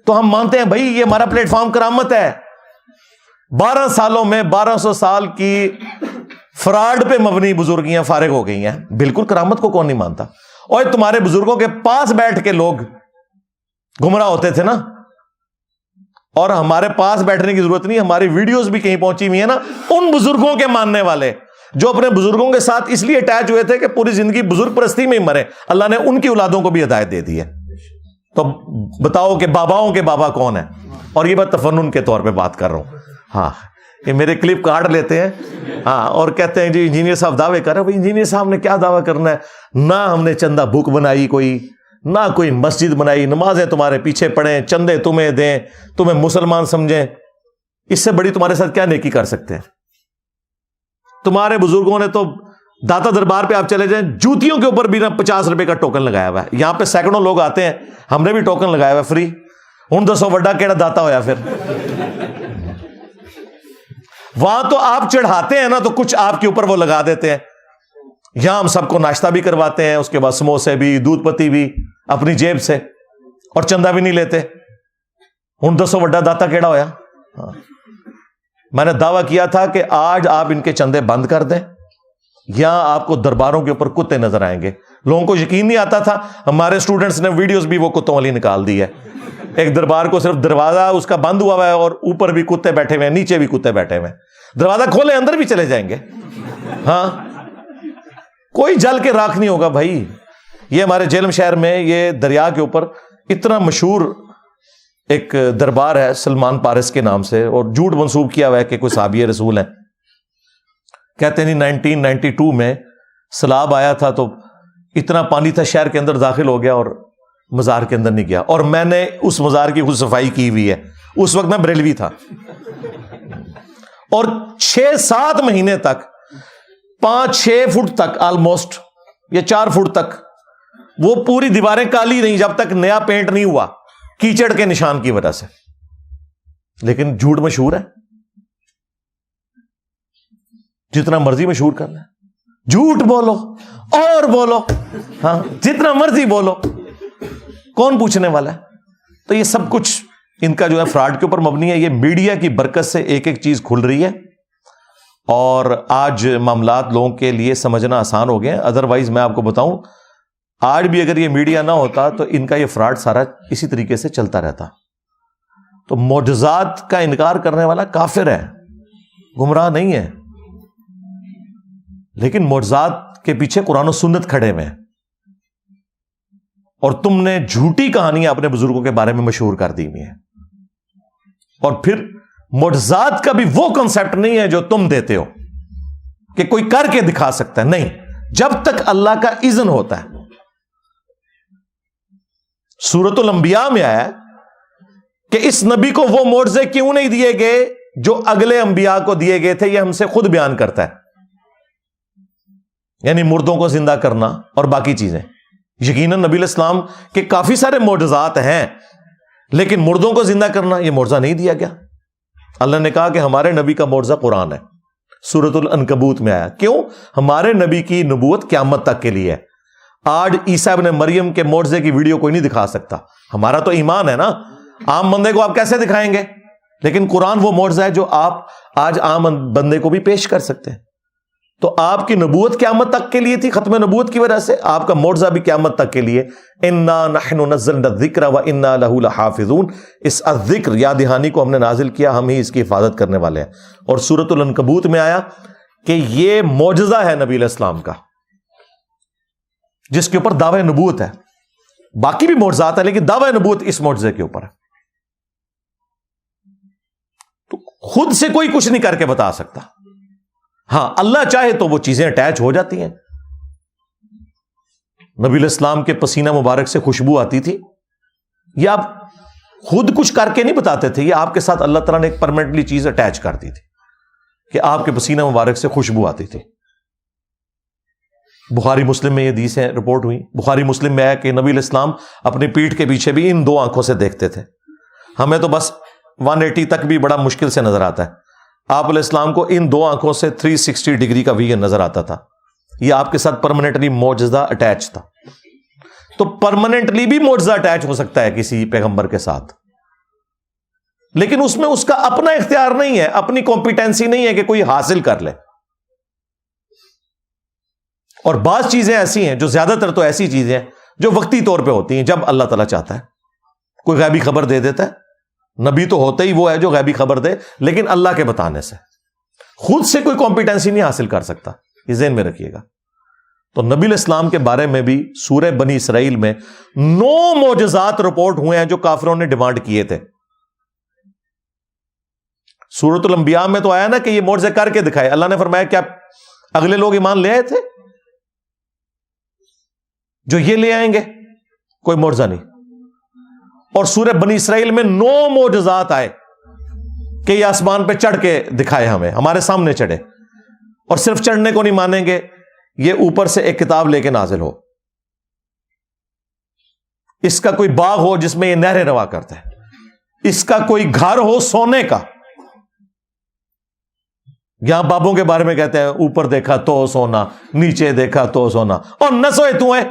تو ہم مانتے ہیں بھائی یہ ہمارا پلیٹ فارم کرامت ہے. 12 سالوں میں 1200 سال کی فراڈ پہ مبنی بزرگیاں فارغ ہو گئی ہیں. بالکل کرامت کو کون نہیں مانتا؟ اور تمہارے بزرگوں کے پاس بیٹھ کے لوگ گمراہ ہوتے تھے نا, اور ہمارے پاس بیٹھنے کی ضرورت نہیں, ہماری ویڈیوز بھی کہیں پہنچی ہوئی ہیں نا. ان بزرگوں کے ماننے والے جو اپنے بزرگوں کے ساتھ اس لیے اٹیچ ہوئے تھے کہ پوری زندگی بزرگ پرستی میں ہی مرے, اللہ نے ان کی اولادوں کو بھی ہدایت دے دی ہے. تو بتاؤ کہ باباؤں کے بابا کون ہے؟ اور یہ میں تفنن کے طور پہ بات کر رہا ہوں. ہاں یہ میرے کلپ کاٹ لیتے ہیں ہاں اور کہتے ہیں جی انجینئر صاحب دعوے کر رہے ہیں. بھائی انجینئر صاحب نے کیا دعویٰ کرنا ہے؟ نہ ہم نے چندہ بک بنائی کوئی, نہ کوئی مسجد بنائی, نمازیں تمہارے پیچھے پڑھیں, چندے تمہیں دیں, تمہیں مسلمان سمجھیں. اس سے بڑی تمہارے ساتھ کیا نیکی کر سکتے ہیں؟ تمہارے بزرگوں نے تو داتا دربار پہ آپ چلے جائیں, جوتیوں کے اوپر بھی نا 50 روپے کا ٹوکن لگایا ہوا ہے. یہاں پہ سینکڑوں لوگ آتے ہیں, ہم نے بھی ٹوکن لگایا ہوا ہے فری. ہوں دسو وڈا کیڑا داتا ہویا پھر؟ وہاں تو آپ چڑھاتے ہیں نا تو کچھ آپ کے اوپر وہ لگا دیتے ہیں. یہاں ہم سب کو ناشتہ بھی کرواتے ہیں, اس کے بعد سموسے بھی, دودھ پتی بھی اپنی جیب سے, اور چندہ بھی نہیں لیتے. ہوں دسو وڈا داتا کیڑا ہویا؟ میں نے دعویٰ کیا تھا کہ آج آپ ان کے چندے بند کر دیں, یہاں آپ کو درباروں کے اوپر کتے نظر آئیں گے. لوگوں کو یقین نہیں آتا تھا, ہمارے اسٹوڈنٹس نے ویڈیوز بھی وہ کتوں والی نکال دی ہے. ایک دربار کو صرف دروازہ اس کا بند ہوا ہوا ہے اور اوپر بھی کتے بیٹھے ہوئے ہیں, نیچے بھی کتے بیٹھے ہوئے ہیں. دروازہ کھولے اندر بھی چلے جائیں گے. ہاں کوئی جل کے راکھ نہیں ہوگا بھائی. یہ ہمارے جیلم شہر میں یہ دریا کے اوپر اتنا مشہور ایک دربار ہے سلمان پارس کے نام سے, اور جھوٹ منسوب کیا ہوا ہے کہ کوئی صحابی رسول ہیں. کہتے ہیں 1992 میں سیلاب آیا تھا تو اتنا پانی تھا شہر کے اندر داخل ہو گیا اور مزار کے اندر نہیں گیا. اور میں نے اس مزار کی خود صفائی کی ہوئی ہے. اس وقت میں بریلوی تھا. اور 6-7 مہینے تک 5-6 فٹ تک آلموسٹ یا 4 فٹ تک وہ پوری دیواریں کالی نہیں جب تک نیا پینٹ نہیں ہوا، کیچڑ کے نشان کی وجہ سے. لیکن جھوٹ مشہور ہے، جتنا مرضی مشہور کر لیں، جھوٹ بولو اور بولو، ہاں جتنا مرضی بولو، کون پوچھنے والا ہے؟ تو یہ سب کچھ ان کا جو ہے فراڈ کے اوپر مبنی ہے. یہ میڈیا کی برکت سے ایک ایک چیز کھل رہی ہے اور آج معاملات لوگوں کے لیے سمجھنا آسان ہو گئے ہیں. ادروائز میں آپ کو بتاؤں، آج بھی اگر یہ میڈیا نہ ہوتا تو ان کا یہ فراڈ سارا اسی طریقے سے چلتا رہتا. تو معجزات کا انکار کرنے والا کافر ہے، گمراہ نہیں ہے. لیکن معجزات کے پیچھے قرآن و سنت کھڑے ہوئے ہیں، اور تم نے جھوٹی کہانیاں اپنے بزرگوں کے بارے میں مشہور کر دی ہوئی ہیں. اور پھر معجزات کا بھی وہ کنسپٹ نہیں ہے جو تم دیتے ہو کہ کوئی کر کے دکھا سکتا ہے. نہیں، جب تک اللہ کا اذن ہوتا ہے. سورۃ الانبیاء میں آیا کہ اس نبی کو وہ معجزے کیوں نہیں دیے گئے جو اگلے انبیاء کو دیے گئے تھے. یہ ہم سے خود بیان کرتا ہے، یعنی مردوں کو زندہ کرنا اور باقی چیزیں. یقیناً نبی علیہ السلام کے کافی سارے معجزات ہیں، لیکن مردوں کو زندہ کرنا یہ معجزہ نہیں دیا گیا. اللہ نے کہا کہ ہمارے نبی کا معجزہ قرآن ہے. سورۃ العنکبوت میں آیا. کیوں؟ ہمارے نبی کی نبوت قیامت تک کے لیے ہے. آج عیسیٰ ابن مریم کے معجزے کی ویڈیو کوئی نہیں دکھا سکتا. ہمارا تو ایمان ہے نا، عام بندے کو آپ کیسے دکھائیں گے؟ لیکن قرآن وہ معجزہ ہے جو آپ آج عام بندے کو بھی پیش کر سکتے ہیں. تو آپ کی نبوت قیامت تک کے لیے تھی، ختم نبوت کی وجہ سے آپ کا معجزہ بھی قیامت تک کے لیے. انا نحن نزلنا الذکر وانا له لحافظون. اس الذکر یاد دہانی کو ہم نے نازل کیا، ہم ہی اس کی حفاظت کرنے والے ہیں. اور سورۃ العنکبوت میں آیا کہ یہ معجزہ ہے نبی علیہ السلام کا، جس کے اوپر دعوی نبوت ہے. باقی بھی معجزات ہیں لیکن دعوی نبوت اس معجزے کے اوپر ہے. تو خود سے کوئی کچھ نہیں کر کے بتا سکتا. ہاں اللہ چاہے تو وہ چیزیں اٹیچ ہو جاتی ہیں. نبی علیہ السلام کے پسینہ مبارک سے خوشبو آتی تھی، یہ آپ خود کچھ کر کے نہیں بتاتے تھے، یہ آپ کے ساتھ اللہ تعالیٰ نے ایک پرماننٹلی چیز اٹیچ کر دی تھی کہ آپ کے پسینہ مبارک سے خوشبو آتی تھی. بخاری مسلم میں یہ حدیثیں رپورٹ ہوئی. بخاری مسلم میں ہے کہ نبی علیہ السلام اپنی پیٹھ کے پیچھے بھی ان 2 آنکھوں سے دیکھتے تھے. ہمیں تو بس 180 تک بھی بڑا مشکل سے نظر آتا ہے. آپ علیہ السلام کو ان 2 آنکھوں سے 360 ڈگری کا ویژن نظر آتا تھا. یہ آپ کے ساتھ پرماننٹلی معجزہ اٹیچ تھا. تو پرماننٹلی بھی معجزہ اٹیچ ہو سکتا ہے کسی پیغمبر کے ساتھ، لیکن اس میں اس کا اپنا اختیار نہیں ہے، اپنی کمپیٹنسی نہیں ہے کہ کوئی حاصل کر لے. اور بعض چیزیں ایسی ہیں جو زیادہ تر تو ایسی چیزیں ہیں جو وقتی طور پہ ہوتی ہیں جب اللہ تعالیٰ چاہتا ہے. کوئی غیبی خبر دے دیتا ہے، نبی تو ہوتا ہی وہ ہے جو غیبی خبر دے، لیکن اللہ کے بتانے سے. خود سے کوئی کمپیٹنسی نہیں حاصل کر سکتا، یہ ذہن میں رکھیے گا. تو نبی علیہ السلام کے بارے میں بھی سورہ بنی اسرائیل میں 9 معجزات رپورٹ ہوئے ہیں جو کافروں نے ڈیمانڈ کیے تھے. سورۃ الانبیاء میں تو آیا نا کہ یہ معجزے کر کے دکھائے. اللہ نے فرمایا کیا اگلے لوگ ایمان لے آئے تھے جو یہ لے آئیں گے؟ کوئی معجزہ نہیں. اور سورہ بنی اسرائیل میں 9 معجزات آئے کہ یہ آسمان پہ چڑھ کے دکھائے، ہمیں ہمارے سامنے چڑھے. اور صرف چڑھنے کو نہیں مانیں گے، یہ اوپر سے ایک کتاب لے کے نازل ہو، اس کا کوئی باغ ہو جس میں یہ نہریں روا کرتا ہے، اس کا کوئی گھر ہو سونے کا. یہاں بابوں کے بارے میں کہتے ہیں اوپر دیکھا تو سونا، نیچے دیکھا تو سونا، اور نہ سوئے تو ہے.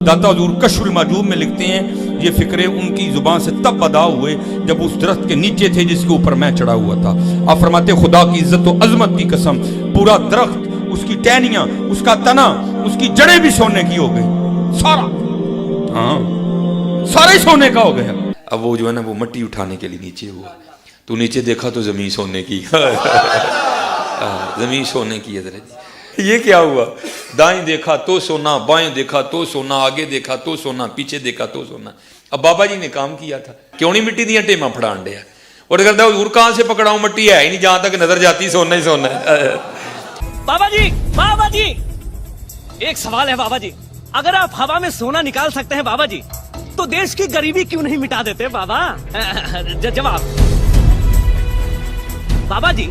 داتا حضور کشف المحجوب میں لکھتے ہیں یہ فکرے ان کی زبان سے تب ادا ہوئے جب اس درخت کے نیچے تھے جس کے اوپر میں چڑھا ہوا تھا. آپ فرماتے خدا کی عزت و عظمت کی قسم، پورا درخت، اس کی ٹہنیاں، اس کا تنا، اس کی جڑیں بھی سونے کی ہو گئی، سارا، ہاں سارا ہی سونے کا ہو گیا. اب وہ جو ہے نا وہ مٹی اٹھانے کے لیے نیچے ہوا، تو نیچے دیکھا تو زمین سونے کی زمین سونے کی. حضرت یہ کیا ہوا؟ دائیں دیکھا تو سونا، بائیں دیکھا تو سونا، آگے دیکھا تو سونا، پیچھے دیکھا تو سونا. اب بابا جی نے کام کیا تھا، کیوں نہیں مٹی دیا ٹیما پھڑان دیا، اور کرتا حضور کہاں سے پکڑاؤں، مٹی ہے ہی نہیں، جہاں تک نظر جاتی سونا ہی سونا ہے. بابا جی ایک سوال ہے بابا جی، اگر آپ ہوا میں سونا نکال سکتے ہیں بابا جی تو دیش کی غریبی کیوں نہیں مٹا دیتے بابا؟ جواب، بابا جی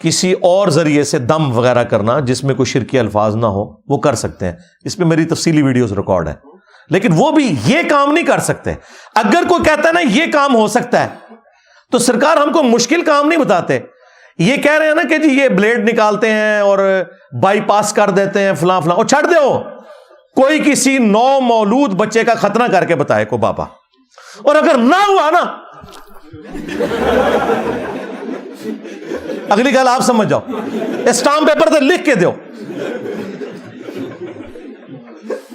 کسی اور ذریعے سے دم وغیرہ کرنا جس میں کوئی شرکی الفاظ نہ ہو وہ کر سکتے ہیں. اس پہ میری تفصیلی ویڈیوز ریکارڈ ہیں. لیکن وہ بھی یہ کام نہیں کر سکتے. اگر کوئی کہتا ہے نا یہ کام ہو سکتا ہے تو سرکار ہم کو مشکل کام نہیں بتاتے. یہ کہہ رہے ہیں نا کہ جی یہ بلیڈ نکالتے ہیں اور بائی پاس کر دیتے ہیں فلاں فلاں, اور چھڑ دے ہو کوئی کسی نو مولود بچے کا ختنہ کر کے بتائے کو بابا, اور اگر نہ ہوا نا اگلی گل آپ سمجھ جاؤ, اسٹامپ پیپر تے لکھ کے دیو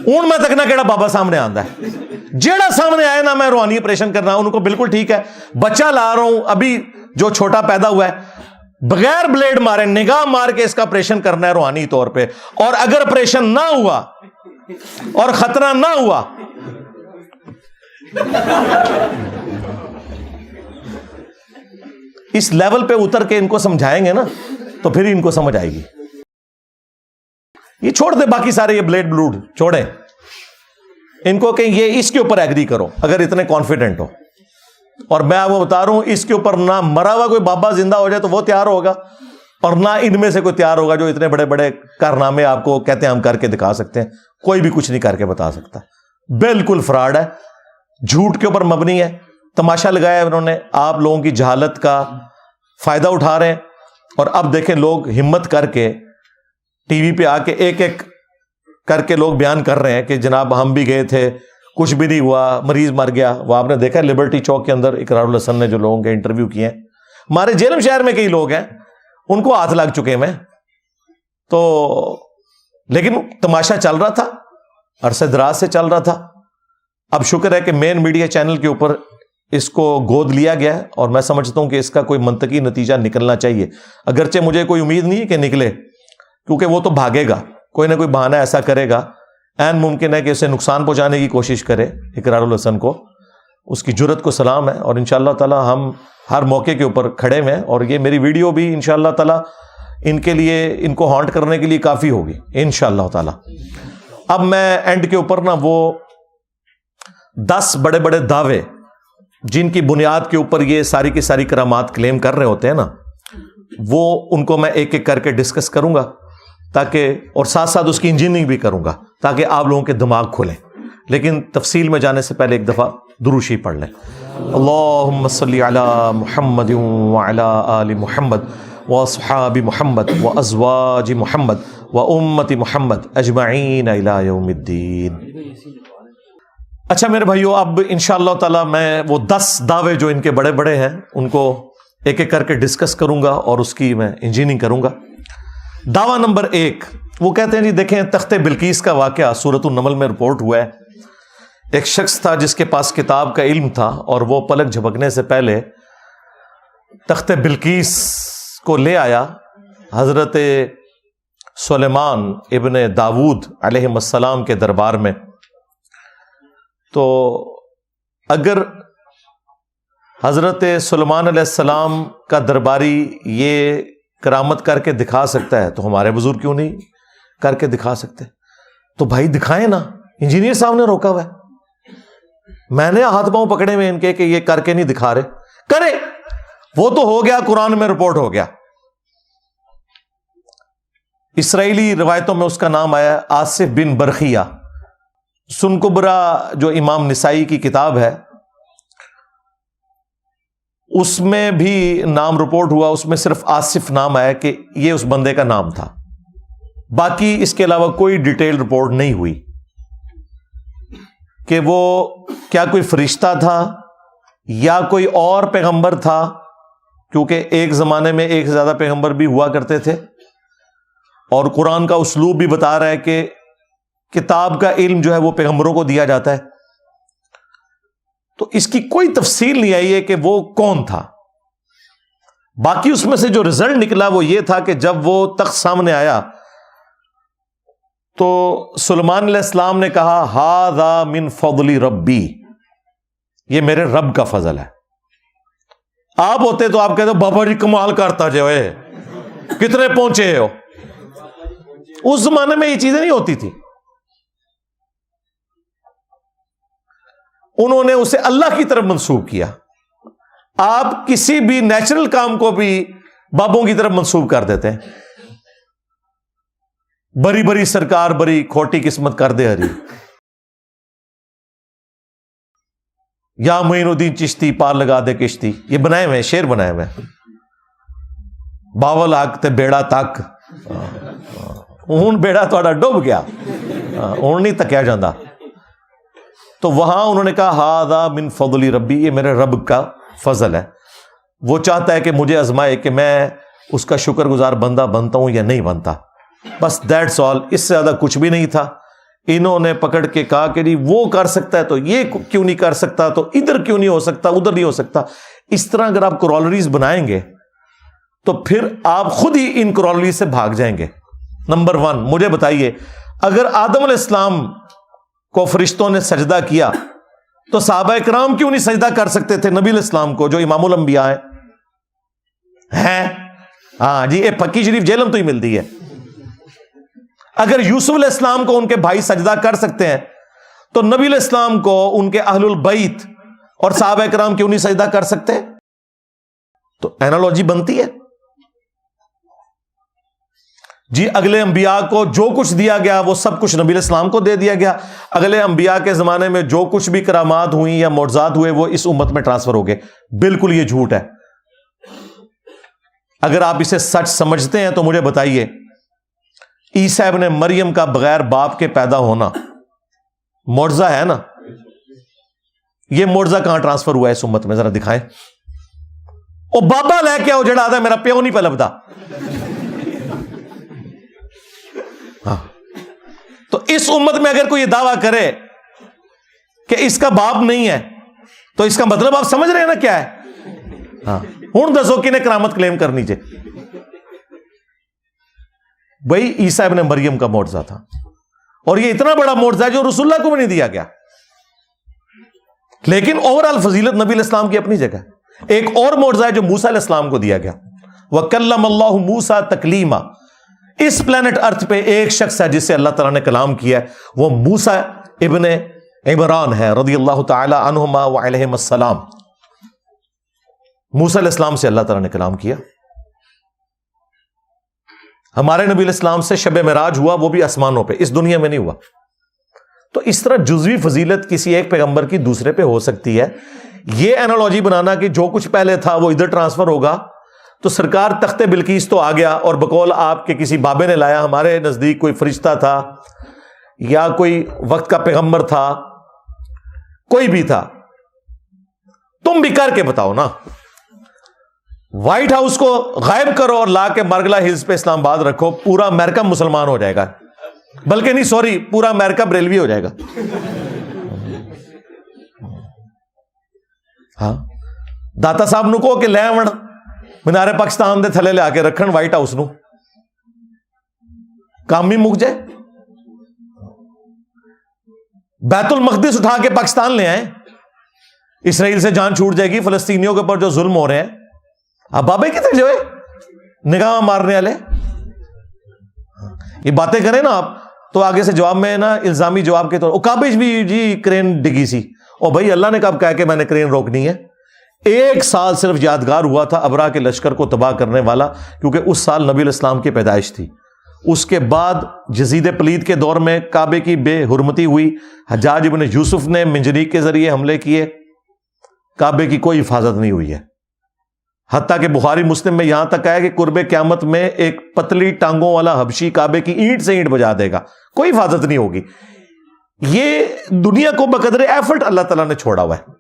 اون میں تکنا کیڑا بابا سامنے آندا ہے. جیڑا سامنے آئے نا میں روحانی آپریشن کرنا ان کو بالکل ٹھیک ہے. بچہ لا رہا ہوں ابھی جو چھوٹا پیدا ہوا ہے, بغیر بلیڈ مارے نگاہ مار کے اس کا آپریشن کرنا ہے روحانی طور پہ, اور اگر آپریشن نہ ہوا اور خطرہ نہ ہوا اس لیول پہ اتر کے ان کو سمجھائیں گے نا تو پھر ان کو سمجھ آئے گی. یہ چھوڑ دے باقی سارے یہ بلیڈ بلوڈ چھوڑیں, ان کو کہیں یہ اس کے اوپر ایگری کرو اگر اتنے کانفیڈنٹ ہو. اور میں وہ بتا رہا ہوں اس کے اوپر نہ مرا ہوا کوئی بابا زندہ ہو جائے تو وہ تیار ہوگا, اور نہ ان میں سے کوئی تیار ہوگا جو اتنے بڑے بڑے کارنامے آپ کو کہتے ہیں ہم کر کے دکھا سکتے ہیں. کوئی بھی کچھ نہیں کر کے بتا سکتا. بالکل فراڈ ہے, جھوٹ کے اوپر مبنی ہے. تماشا لگایا انہوں نے, آپ لوگوں کی جہالت کا فائدہ اٹھا رہے ہیں. اور اب دیکھیں لوگ ہمت کر کے ٹی وی پہ آ کے ایک ایک کر کے لوگ بیان کر رہے ہیں کہ جناب ہم بھی گئے تھے کچھ بھی نہیں ہوا, مریض مر گیا. وہ آپ نے دیکھا لبرٹی چوک کے اندر اقرار الحسن نے جو لوگوں کے انٹرویو کیے ہیں, ہمارے جیلم شہر میں کئی لوگ ہیں ان کو ہاتھ لگ چکے ہیں. تو لیکن تماشا چل رہا تھا, عرصے دراز سے چل رہا تھا. اب شکر ہے کہ مین میڈیا چینل کے اوپر اس کو گود لیا گیا ہے, اور میں سمجھتا ہوں کہ اس کا کوئی منطقی نتیجہ نکلنا چاہیے. اگرچہ مجھے کوئی امید نہیں ہے کہ نکلے, کیونکہ وہ تو بھاگے گا, کوئی نہ کوئی بہانہ ایسا کرے گا, این ممکن ہے کہ اسے نقصان پہنچانے کی کوشش کرے اقرار الحسن کو. اس کی جرت کو سلام ہے, اور انشاءاللہ تعالی ہم ہر موقع کے اوپر کھڑے ہوئے ہیں, اور یہ میری ویڈیو بھی انشاءاللہ تعالی ان کے لیے, ان کو ہانٹ کرنے کے لیے کافی ہوگی انشاءاللہ تعالی. اب میں اینڈ کے اوپر نا وہ 10 بڑے بڑے دعوے جن کی بنیاد کے اوپر یہ ساری کی ساری کرامات کلیم کر رہے ہوتے ہیں نا, وہ ان کو میں ایک ایک کر کے ڈسکس کروں گا تاکہ, اور ساتھ ساتھ اس کی انجینئرنگ بھی کروں گا تاکہ آپ لوگوں کے دماغ کھلیں. لیکن تفصیل میں جانے سے پہلے ایک دفعہ درود شریف پڑھ لیں. اللہم صلی علی محمد وعلی آل محمد واصحاب محمد وازواج محمد وامت محمد اجمعین الی یوم الدین. اچھا میرے بھائیو, اب انشاءاللہ تعالی میں وہ 10 دعوے جو ان کے بڑے بڑے ہیں ان کو ایک ایک کر کے ڈسکس کروں گا اور اس کی میں انجینئرنگ کروں گا. دعویٰ نمبر 1, وہ کہتے ہیں جی دیکھیں تخت بلقیس کا واقعہ سورۃ النمل میں رپورٹ ہوا ہے. ایک شخص تھا جس کے پاس کتاب کا علم تھا, اور وہ پلک جھپکنے سے پہلے تخت بلقیس کو لے آیا حضرت سلیمان ابن داود علیہ السلام کے دربار میں. تو اگر حضرت سلیمان علیہ السلام کا درباری یہ کرامت کر کے دکھا سکتا ہے تو ہمارے بزرگ کیوں نہیں کر کے دکھا سکتے؟ تو بھائی دکھائیں نا. انجینئر صاحب نے روکا ہوا ہے, میں نے ہاتھ پاؤں پکڑے ہوئے ان کے کہ یہ کر کے نہیں دکھا رہے, کرے. وہ تو ہو گیا, قرآن میں رپورٹ ہو گیا. اسرائیلی روایتوں میں اس کا نام آیا آصف بن برخیہ. سن کبرا جو امام نسائی کی کتاب ہے اس میں بھی نام رپورٹ ہوا, اس میں صرف آصف نام آیا کہ یہ اس بندے کا نام تھا. باقی اس کے علاوہ کوئی ڈیٹیل رپورٹ نہیں ہوئی کہ وہ کیا کوئی فرشتہ تھا یا کوئی اور پیغمبر تھا, کیونکہ ایک زمانے میں ایک سے زیادہ پیغمبر بھی ہوا کرتے تھے, اور قرآن کا اسلوب بھی بتا رہا ہے کہ کتاب کا علم جو ہے وہ پیغمبروں کو دیا جاتا ہے. تو اس کی کوئی تفصیل نہیں آئی ہے کہ وہ کون تھا. باقی اس میں سے جو رزلٹ نکلا وہ یہ تھا کہ جب وہ تخت سامنے آیا تو سلیمان علیہ السلام نے کہا ھذا من فضل ربی, یہ میرے رب کا فضل ہے. آپ ہوتے تو آپ کہتے بابا جی کمال کرتا جو ہے, کتنے پہنچے ہو. اس زمانے میں یہ چیزیں نہیں ہوتی تھی. انہوں نے اسے اللہ کی طرف منسوب کیا. آپ کسی بھی نیچرل کام کو بھی بابوں کی طرف منسوب کر دیتے ہیں. بری بری سرکار بری کھوٹی قسمت کر دے ہری. یا معین الدین چشتی پار لگا دے کشتی. یہ بنائے ہوئے شعر بنائے ہوئے. باول حق تے بیڑا تک ہوں بیڑا تھوڑا ڈوب گیا ہوں نہیں تکیا جاندہ. تو وہاں انہوں نے کہا ہذا من فضل ربی, یہ میرے رب کا فضل ہے. وہ چاہتا ہے کہ مجھے آزمائے کہ میں اس کا شکر گزار بندہ بنتا ہوں یا نہیں بنتا. بس دیٹس آل. اس سے زیادہ کچھ بھی نہیں تھا. انہوں نے پکڑ کے کہا کہ نہیں وہ کر سکتا ہے تو یہ کیوں نہیں کر سکتا, تو ادھر کیوں نہیں ہو سکتا ادھر نہیں ہو سکتا. اس طرح اگر آپ کرولریز بنائیں گے تو پھر آپ خود ہی ان کرولریز سے بھاگ جائیں گے. نمبر 1, مجھے بتائیے اگر آدم علیہ السلام کو فرشتوں نے سجدہ کیا تو صحابہ اکرام کیوں نہیں سجدہ کر سکتے تھے نبی علیہ السلام کو جو امام الانبیاء ہیں؟ ہاں جی, یہ پکی شریف جیلم تو ہی ملتی ہے. اگر یوسف علیہ السلام کو ان کے بھائی سجدہ کر سکتے ہیں تو نبی علیہ السلام کو ان کے اہل البیت اور صحابہ اکرام کیوں نہیں سجدہ کر سکتے؟ تو اینالوجی بنتی ہے. جی اگلے انبیاء کو جو کچھ دیا گیا وہ سب کچھ نبی علیہ السلام کو دے دیا گیا. اگلے انبیاء کے زمانے میں جو کچھ بھی کرامات ہوئی یا معجزات ہوئے وہ اس امت میں ٹرانسفر ہو گئے. بالکل یہ جھوٹ ہے. اگر آپ اسے سچ سمجھتے ہیں تو مجھے بتائیے عیسیٰ ابن مریم کا بغیر باپ کے پیدا ہونا معجزہ ہے نا؟ یہ معجزہ کہاں ٹرانسفر ہوا ہے اس امت میں؟ ذرا دکھائیں. او بابا لے کے آؤ جڑا آتا ہے میرا پیو نہیں پلبدا. ہاں تو اس امت میں اگر کوئی یہ دعویٰ کرے کہ اس کا باپ نہیں ہے تو اس کا مطلب آپ سمجھ رہے ہیں نا کیا ہے؟ ہاں ہوں دسو کنے کرامت کلیم کرنی چاہیے. بھائی عیسیٰ ابن مریم کا معجزہ تھا اور یہ اتنا بڑا معجزہ ہے جو رسول اللہ کو بھی نہیں دیا گیا. لیکن اوورآل فضیلت نبی علیہ السلام کی اپنی جگہ. ایک اور معجزہ ہے جو موسیٰ علیہ السلام کو دیا گیا. وَكَلَّمَ اللَّهُ مُوسَىٰ تَكْلِيمًا. اس پلانٹ ارتھ پہ ایک شخص ہے جس سے اللہ تعالیٰ نے کلام کیا ہے, وہ موسیٰ ابن عمران ہے رضی اللہ تعالی عنہما وعلیہم السلام. موسیٰ علیہ السلام سے اللہ تعالیٰ نے کلام کیا. ہمارے نبی علیہ السلام سے شب معراج ہوا, وہ بھی آسمانوں پہ, اس دنیا میں نہیں ہوا. تو اس طرح جزوی فضیلت کسی ایک پیغمبر کی دوسرے پہ ہو سکتی ہے. یہ اینالوجی بنانا کہ جو کچھ پہلے تھا وہ ادھر ٹرانسفر ہوگا, تو سرکار تخت بلقیس تو آ گیا اور بقول آپ کے کسی بابے نے لایا, ہمارے نزدیک کوئی فرشتہ تھا یا کوئی وقت کا پیغمبر تھا, کوئی بھی تھا, تم بھی کر کے بتاؤ نا. وائٹ ہاؤس کو غائب کرو اور لا کے مرگلا ہلز پہ اسلام آباد رکھو, پورا امریکہ مسلمان ہو جائے گا. بلکہ نہیں سوری, پورا امریکہ بریلوی ہو جائے گا. ہاں داتا صاحب نو کہو کہ لے آون مینار پاکستان دے تھلے لے آ کے رکھن وائٹ ہاؤس نو, کام بھی مک جائے. بیت المقدس اٹھا کے پاکستان لے آئیں, اسرائیل سے جان چھوٹ جائے گی. فلسطینیوں کے اوپر جو ظلم ہو رہے ہیں, اب بابے کتنے جو ہے نگاہ مارنے والے یہ باتیں کریں نا آپ, تو آگے سے جواب میں نا الزامی جواب کے طور او کابج بھی جی کرین ڈگی سی, او بھائی اللہ نے کب کہا کہ میں نے کرین روکنی ہے؟ 1 سال صرف یادگار ہوا تھا ابرا کے لشکر کو تباہ کرنے والا, کیونکہ اس سال نبی علیہ السلام کی پیدائش تھی. اس کے بعد یزید پلید کے دور میں کعبے کی بے حرمتی ہوئی, حجاج ابن یوسف نے منجنیق کے ذریعے حملے کیے, کعبے کی کوئی حفاظت نہیں ہوئی ہے. حتیٰ کہ بخاری مسلم میں یہاں تک آیا کہ قرب قیامت میں ایک پتلی ٹانگوں والا حبشی کعبے کی اینٹ سے اینٹ بجا دے گا, کوئی حفاظت نہیں ہوگی. یہ دنیا کو بقدر ایفرٹ اللہ تعالیٰ نے چھوڑا ہوا ہے.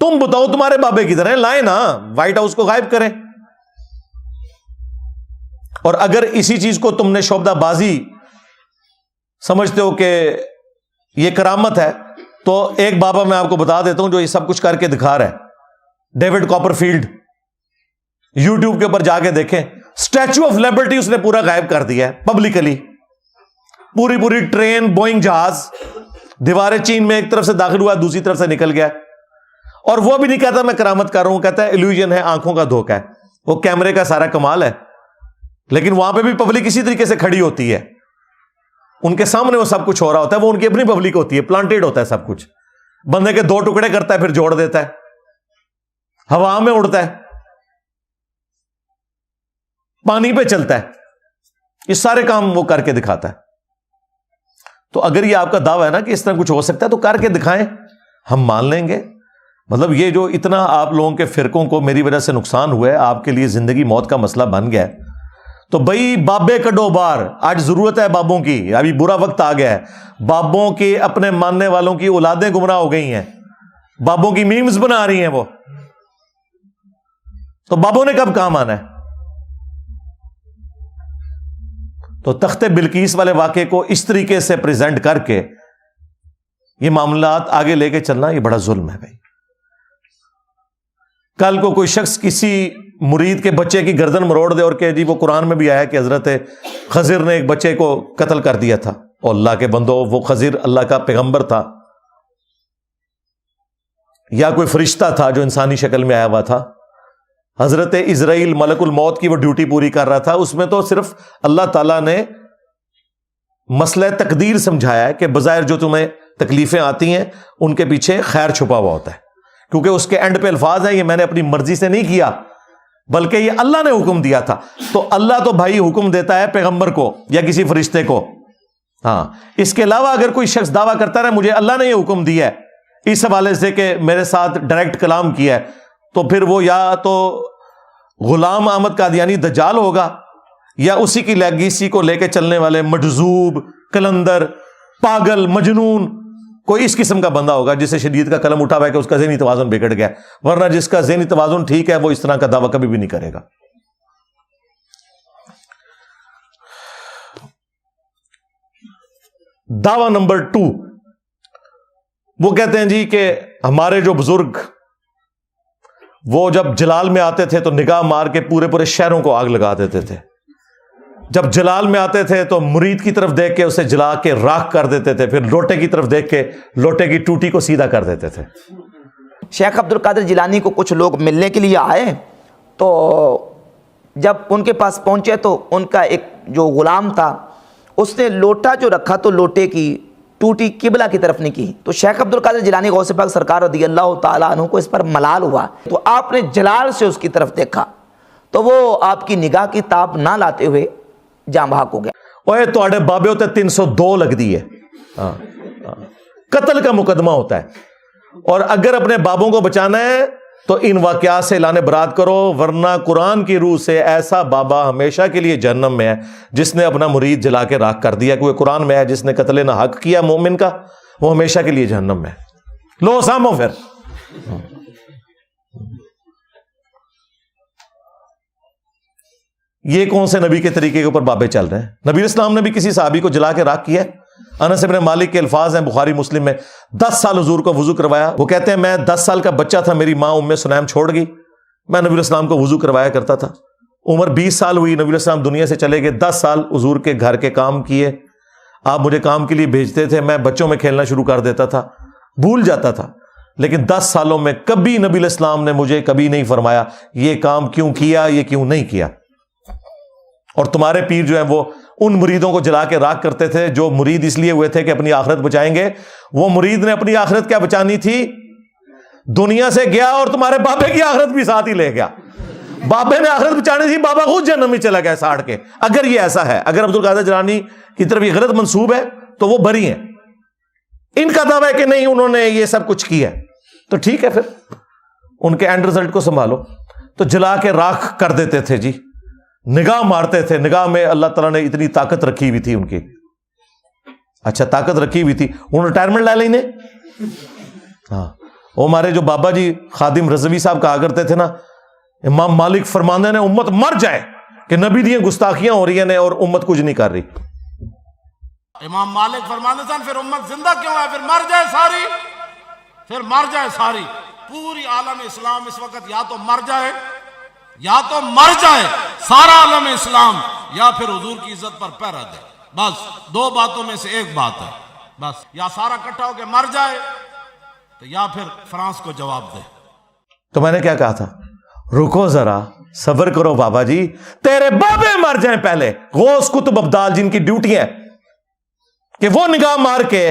تم بتاؤ تمہارے بابے کی طرح لائیں نا, وائٹ ہاؤس کو غائب کریں. اور اگر اسی چیز کو تم نے شعبدہ بازی سمجھتے ہو کہ یہ کرامت ہے, تو ایک بابا میں آپ کو بتا دیتا ہوں جو یہ سب کچھ کر کے دکھا رہا ہے, ڈیوڈ کاپر فیلڈ. یوٹیوب کے اوپر جا کے دیکھیں, اسٹیچو آف لبرٹی اس نے پورا غائب کر دیا ہے پبلکلی. پوری ٹرین, بوئنگ جہاز دیوار چین میں ایک طرف سے داخل ہوا, دوسری طرف سے نکل گیا. اور وہ بھی نہیں کہتا میں کرامت کر رہا ہوں, کہتا ہے ایلیوژن ہے, آنکھوں کا دھوکہ ہے. وہ کیمرے کا سارا کمال ہے, لیکن وہاں پہ بھی پبلک اسی طریقے سے کھڑی ہوتی ہے. ان کے سامنے وہ سب کچھ ہو رہا ہوتا ہے, وہ ان کی اپنی پبلک ہوتی ہے, پلانٹیڈ ہوتا ہے سب کچھ. بندے کے 2 ٹکڑے کرتا ہے پھر جوڑ دیتا ہے. ہوا میں اڑتا ہے، پانی پہ چلتا ہے، یہ سارے کام وہ کر کے دکھاتا ہے. تو اگر یہ آپ کا دعویٰ ہے نا کہ اس طرح کچھ ہو سکتا ہے تو کر کے دکھائیں، ہم مان لیں گے. مطلب یہ جو اتنا آپ لوگوں کے فرقوں کو میری وجہ سے نقصان ہوا ہے، آپ کے لیے زندگی موت کا مسئلہ بن گیا ہے، تو بھائی بابے کڈو بار. آج ضرورت ہے بابوں کی، ابھی برا وقت آ گیا ہے. بابوں کی اپنے ماننے والوں کی اولادیں گمراہ ہو گئی ہیں، بابوں کی میمز بنا رہی ہیں وہ. تو بابوں نے کب کام آنا ہے؟ تو تخت بلقیس والے واقعے کو اس طریقے سے پریزنٹ کر کے یہ معاملات آگے لے کے چلنا، یہ بڑا ظلم ہے بھائی. کل کو کوئی شخص کسی مرید کے بچے کی گردن مروڑ دے اور کہ جی وہ قرآن میں بھی آیا کہ حضرت خضر نے ایک بچے کو قتل کر دیا تھا، اور اللہ کے بندو وہ خضر اللہ کا پیغمبر تھا یا کوئی فرشتہ تھا جو انسانی شکل میں آیا ہوا تھا. حضرت اسرائیل ملک الموت کی وہ ڈیوٹی پوری کر رہا تھا. اس میں تو صرف اللہ تعالیٰ نے مسئلہ تقدیر سمجھایا ہے کہ بظاہر جو تمہیں تکلیفیں آتی ہیں ان کے پیچھے خیر چھپا ہوا ہوتا ہے، کیونکہ اس کے اینڈ پہ الفاظ ہیں یہ میں نے اپنی مرضی سے نہیں کیا بلکہ یہ اللہ نے حکم دیا تھا. تو اللہ تو بھائی حکم دیتا ہے پیغمبر کو یا کسی فرشتے کو. ہاں، اس کے علاوہ اگر کوئی شخص دعویٰ کرتا ہے مجھے اللہ نے یہ حکم دیا ہے اس حوالے سے کہ میرے ساتھ ڈائریکٹ کلام کیا ہے، تو پھر وہ یا تو غلام احمد قادیانی دجال ہوگا یا اسی کی لیگیسی کو لے کے چلنے والے مجذوب، کلندر، پاگل، مجنون، کوئی اس قسم کا بندہ ہوگا جسے شریعت کا قلم اٹھا ہوا ہے کہ اس کا ذہنی توازن بگڑ گیا. ورنہ جس کا ذہنی توازن ٹھیک ہے وہ اس طرح کا دعویٰ کبھی بھی نہیں کرے گا. دعویٰ نمبر 2، وہ کہتے ہیں جی کہ ہمارے جو بزرگ وہ جب جلال میں آتے تھے تو نگاہ مار کے پورے پورے شہروں کو آگ لگا دیتے تھے. جب جلال میں آتے تھے تو مرید کی طرف دیکھ کے اسے جلا کے راکھ کر دیتے تھے، پھر لوٹے کی طرف دیکھ کے لوٹے کی ٹوٹی کو سیدھا کر دیتے تھے. شیخ عبد القادر جیلانی کو کچھ لوگ ملنے کے لیے آئے، تو جب ان کے پاس پہنچے تو ان کا ایک جو غلام تھا اس نے لوٹا جو رکھا تو لوٹے کی ٹوٹی قبلہ کی طرف نہیں کی. تو شیخ عبد القادر جیلانی غوث پاک سرکار رضی اللہ تعالیٰ عنہ کو اس پر ملال ہوا، تو آپ نے جلال سے اس کی طرف دیکھا تو وہ آپ کی نگاہ کی تاب نہ لاتے ہوئے جاں بحق ہو گیا. اوے تواڈے بابے ہوتے 302 لگ دی ہے. قتل کا مقدمہ ہوتا ہے، اور اگر اپنے بابوں کو بچانا ہے تو ان واقعات سے اعلان برات کرو، ورنہ قرآن کی روح سے ایسا بابا ہمیشہ کے لیے جہنم میں ہے جس نے اپنا مرید جلا کے راکھ کر دیا. کیونکہ قرآن میں ہے جس نے قتل نہ حق کیا مومن کا وہ ہمیشہ کے لیے جہنم میں ہے. لو سامو پھر. یہ کون سے نبی کے طریقے کے اوپر بابے چل رہے ہیں؟ نبی اسلام نے بھی کسی صحابی کو جلا کے راکھ کیا ہے. انس بن مالک کے الفاظ ہیں بخاری مسلم میں، 10 سال حضور کو وضو کروایا. وہ کہتے ہیں میں 10 سال کا بچہ تھا، میری ماں ام سلیم چھوڑ گئی، میں نبی اسلام کو وضو کروایا کرتا تھا. عمر 20 سال ہوئی، نبی اسلام دنیا سے چلے گئے. 10 سال حضور کے گھر کے کام کیے، آپ مجھے کام کے لیے بھیجتے تھے، میں بچوں میں کھیلنا شروع کر دیتا تھا، بھول جاتا تھا. لیکن 10 سالوں میں کبھی نبی اسلام نے مجھے کبھی نہیں فرمایا یہ کام کیوں کیا، یہ کیوں نہیں کیا. اور تمہارے پیر جو ہیں وہ ان مریدوں کو جلا کے راکھ کرتے تھے جو مرید اس لیے ہوئے تھے کہ اپنی آخرت بچائیں گے. وہ مرید نے اپنی آخرت کیا بچانی تھی؟ دنیا سے گیا اور تمہارے بابے کی آخرت بھی ساتھ ہی لے گیا. بابے نے آخرت بچانی تھی، بابا خود جہنم میں چلا گیا ساڑ کے. اگر یہ ایسا ہے، اگر عبد القادر جیلانی کی طرف یہ غلط منسوب ہے تو وہ بری ہیں. ان کا دعویٰ ہے کہ نہیں انہوں نے یہ سب کچھ کیا تو ٹھیک ہے، پھر ان کے اینڈ رزلٹ کو سنبھالو. تو جلا کے راکھ کر دیتے تھے جی، نگاہ مارتے تھے. نگاہ میں اللہ تعالیٰ نے اتنی طاقت رکھی ہوئی تھی ان کی. اچھا طاقت رکھی ہوئی تھی، انہوں نے ریٹائرمنٹ لے لی. ہاں، وہ ہمارے جو بابا جی خادم رضوی صاحب کہا کرتے تھے نا، امام مالک فرماندے نے امت مر جائے کہ نبی دی گستاخیاں ہو رہی ہیں اور امت کچھ نہیں کر رہی. امام مالک فرماتے تھے پھر امت زندہ کیوں ہے، پھر مر جائے ساری، پھر مر جائے ساری. پوری عالم اسلام اس وقت یا تو مر جائے، یا تو مر جائے سارا عالم اسلام، یا پھر حضور کی عزت پر پیرا دے. بس 2 باتوں میں سے ایک بات ہے. بس یا سارا اکٹھا ہو کے مر جائے تو یا پھر فرانس کو جواب دے. تو میں نے کیا کہا تھا؟ رکو ذرا، صبر کرو بابا جی، تیرے بابے مر جائیں پہلے. غوث کتب ابدال جن کی ڈیوٹی ہے کہ وہ نگاہ مار کے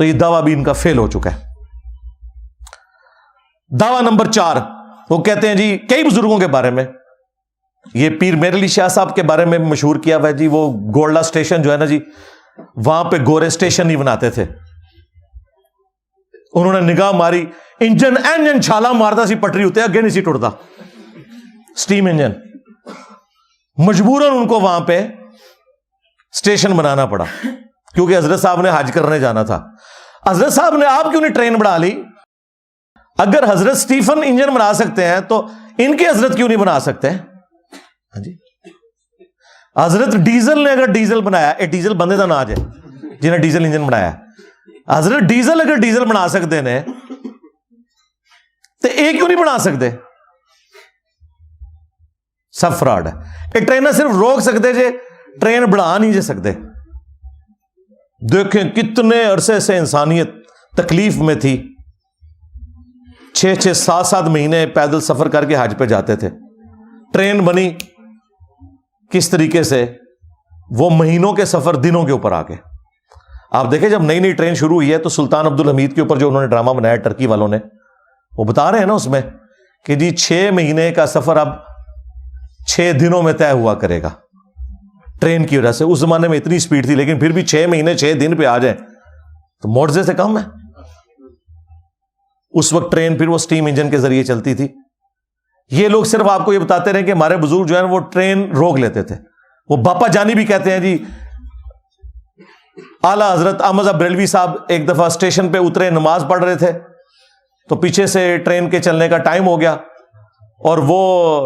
تو یہ دعویٰ بھی ان کا فیل ہو چکا ہے. دعویٰ نمبر 4، وہ کہتے ہیں جی کئی بزرگوں کے بارے میں، یہ پیر میر علی شاہ صاحب کے بارے میں مشہور کیا ہوا ہے جی، وہ گولڈا اسٹیشن جو ہے نا جی، وہاں پہ گورے اسٹیشن نہیں بناتے تھے. انہوں نے نگاہ ماری، انجن چھالا مارتا سی پٹری ہوتے اگے نہیں سی ٹوٹتا، سٹیم انجن. مجبوراً ان کو وہاں پہ اسٹیشن بنانا پڑا کیونکہ حضرت صاحب نے حج کرنے جانا تھا. حضرت صاحب نے آپ کیوں نہیں ٹرین بنا لی؟ اگر حضرت اسٹیفن انجن بنا سکتے ہیں تو ان کے حضرت کیوں نہیں بنا سکتے؟ ہاں جی، حضرت ڈیزل نے اگر ڈیزل بنایا، ڈیزل بندے کا ناج ہے جنہیں ڈیزل انجن بنایا، حضرت ڈیزل اگر ڈیزل بنا سکتے ہیں تو ایک کیوں نہیں بنا سکتے؟ سب فراڈ ہے. یہ ٹرین صرف روک سکتے جے، ٹرین بڑھا نہیں جے سکتے. دیکھیں کتنے عرصے سے انسانیت تکلیف میں تھی، 6 7 مہینے پیدل سفر کر کے حج پہ جاتے تھے. ٹرین بنی کس طریقے سے، وہ مہینوں کے سفر دنوں کے اوپر آ گئے. آپ دیکھیں جب نئی ٹرین شروع ہوئی ہے تو سلطان عبد الحمید کے اوپر جو انہوں نے ڈرامہ بنایا ٹرکی والوں نے، وہ بتا رہے ہیں نا اس میں کہ جی 6 مہینے کا سفر اب 6 دنوں میں طے ہوا کرے گا ٹرین کی وجہ سے. اس زمانے میں اتنی سپیڈ تھی لیکن پھر بھی 6 مہینے 6 دن پہ آ جائیں تو معجزے سے کم ہے. اس وقت ٹرین پھر وہ سٹیم انجن کے ذریعے چلتی تھی. یہ لوگ صرف آپ کو یہ بتاتے رہے کہ ہمارے بزرگ جو ہے وہ ٹرین روک لیتے تھے. وہ باپا جانی بھی کہتے ہیں جی، اعلیٰ حضرت احمد صاحب بریلوی صاحب ایک دفعہ اسٹیشن پہ اترے، نماز پڑھ رہے تھے تو پیچھے سے ٹرین کے چلنے کا ٹائم ہو گیا اور وہ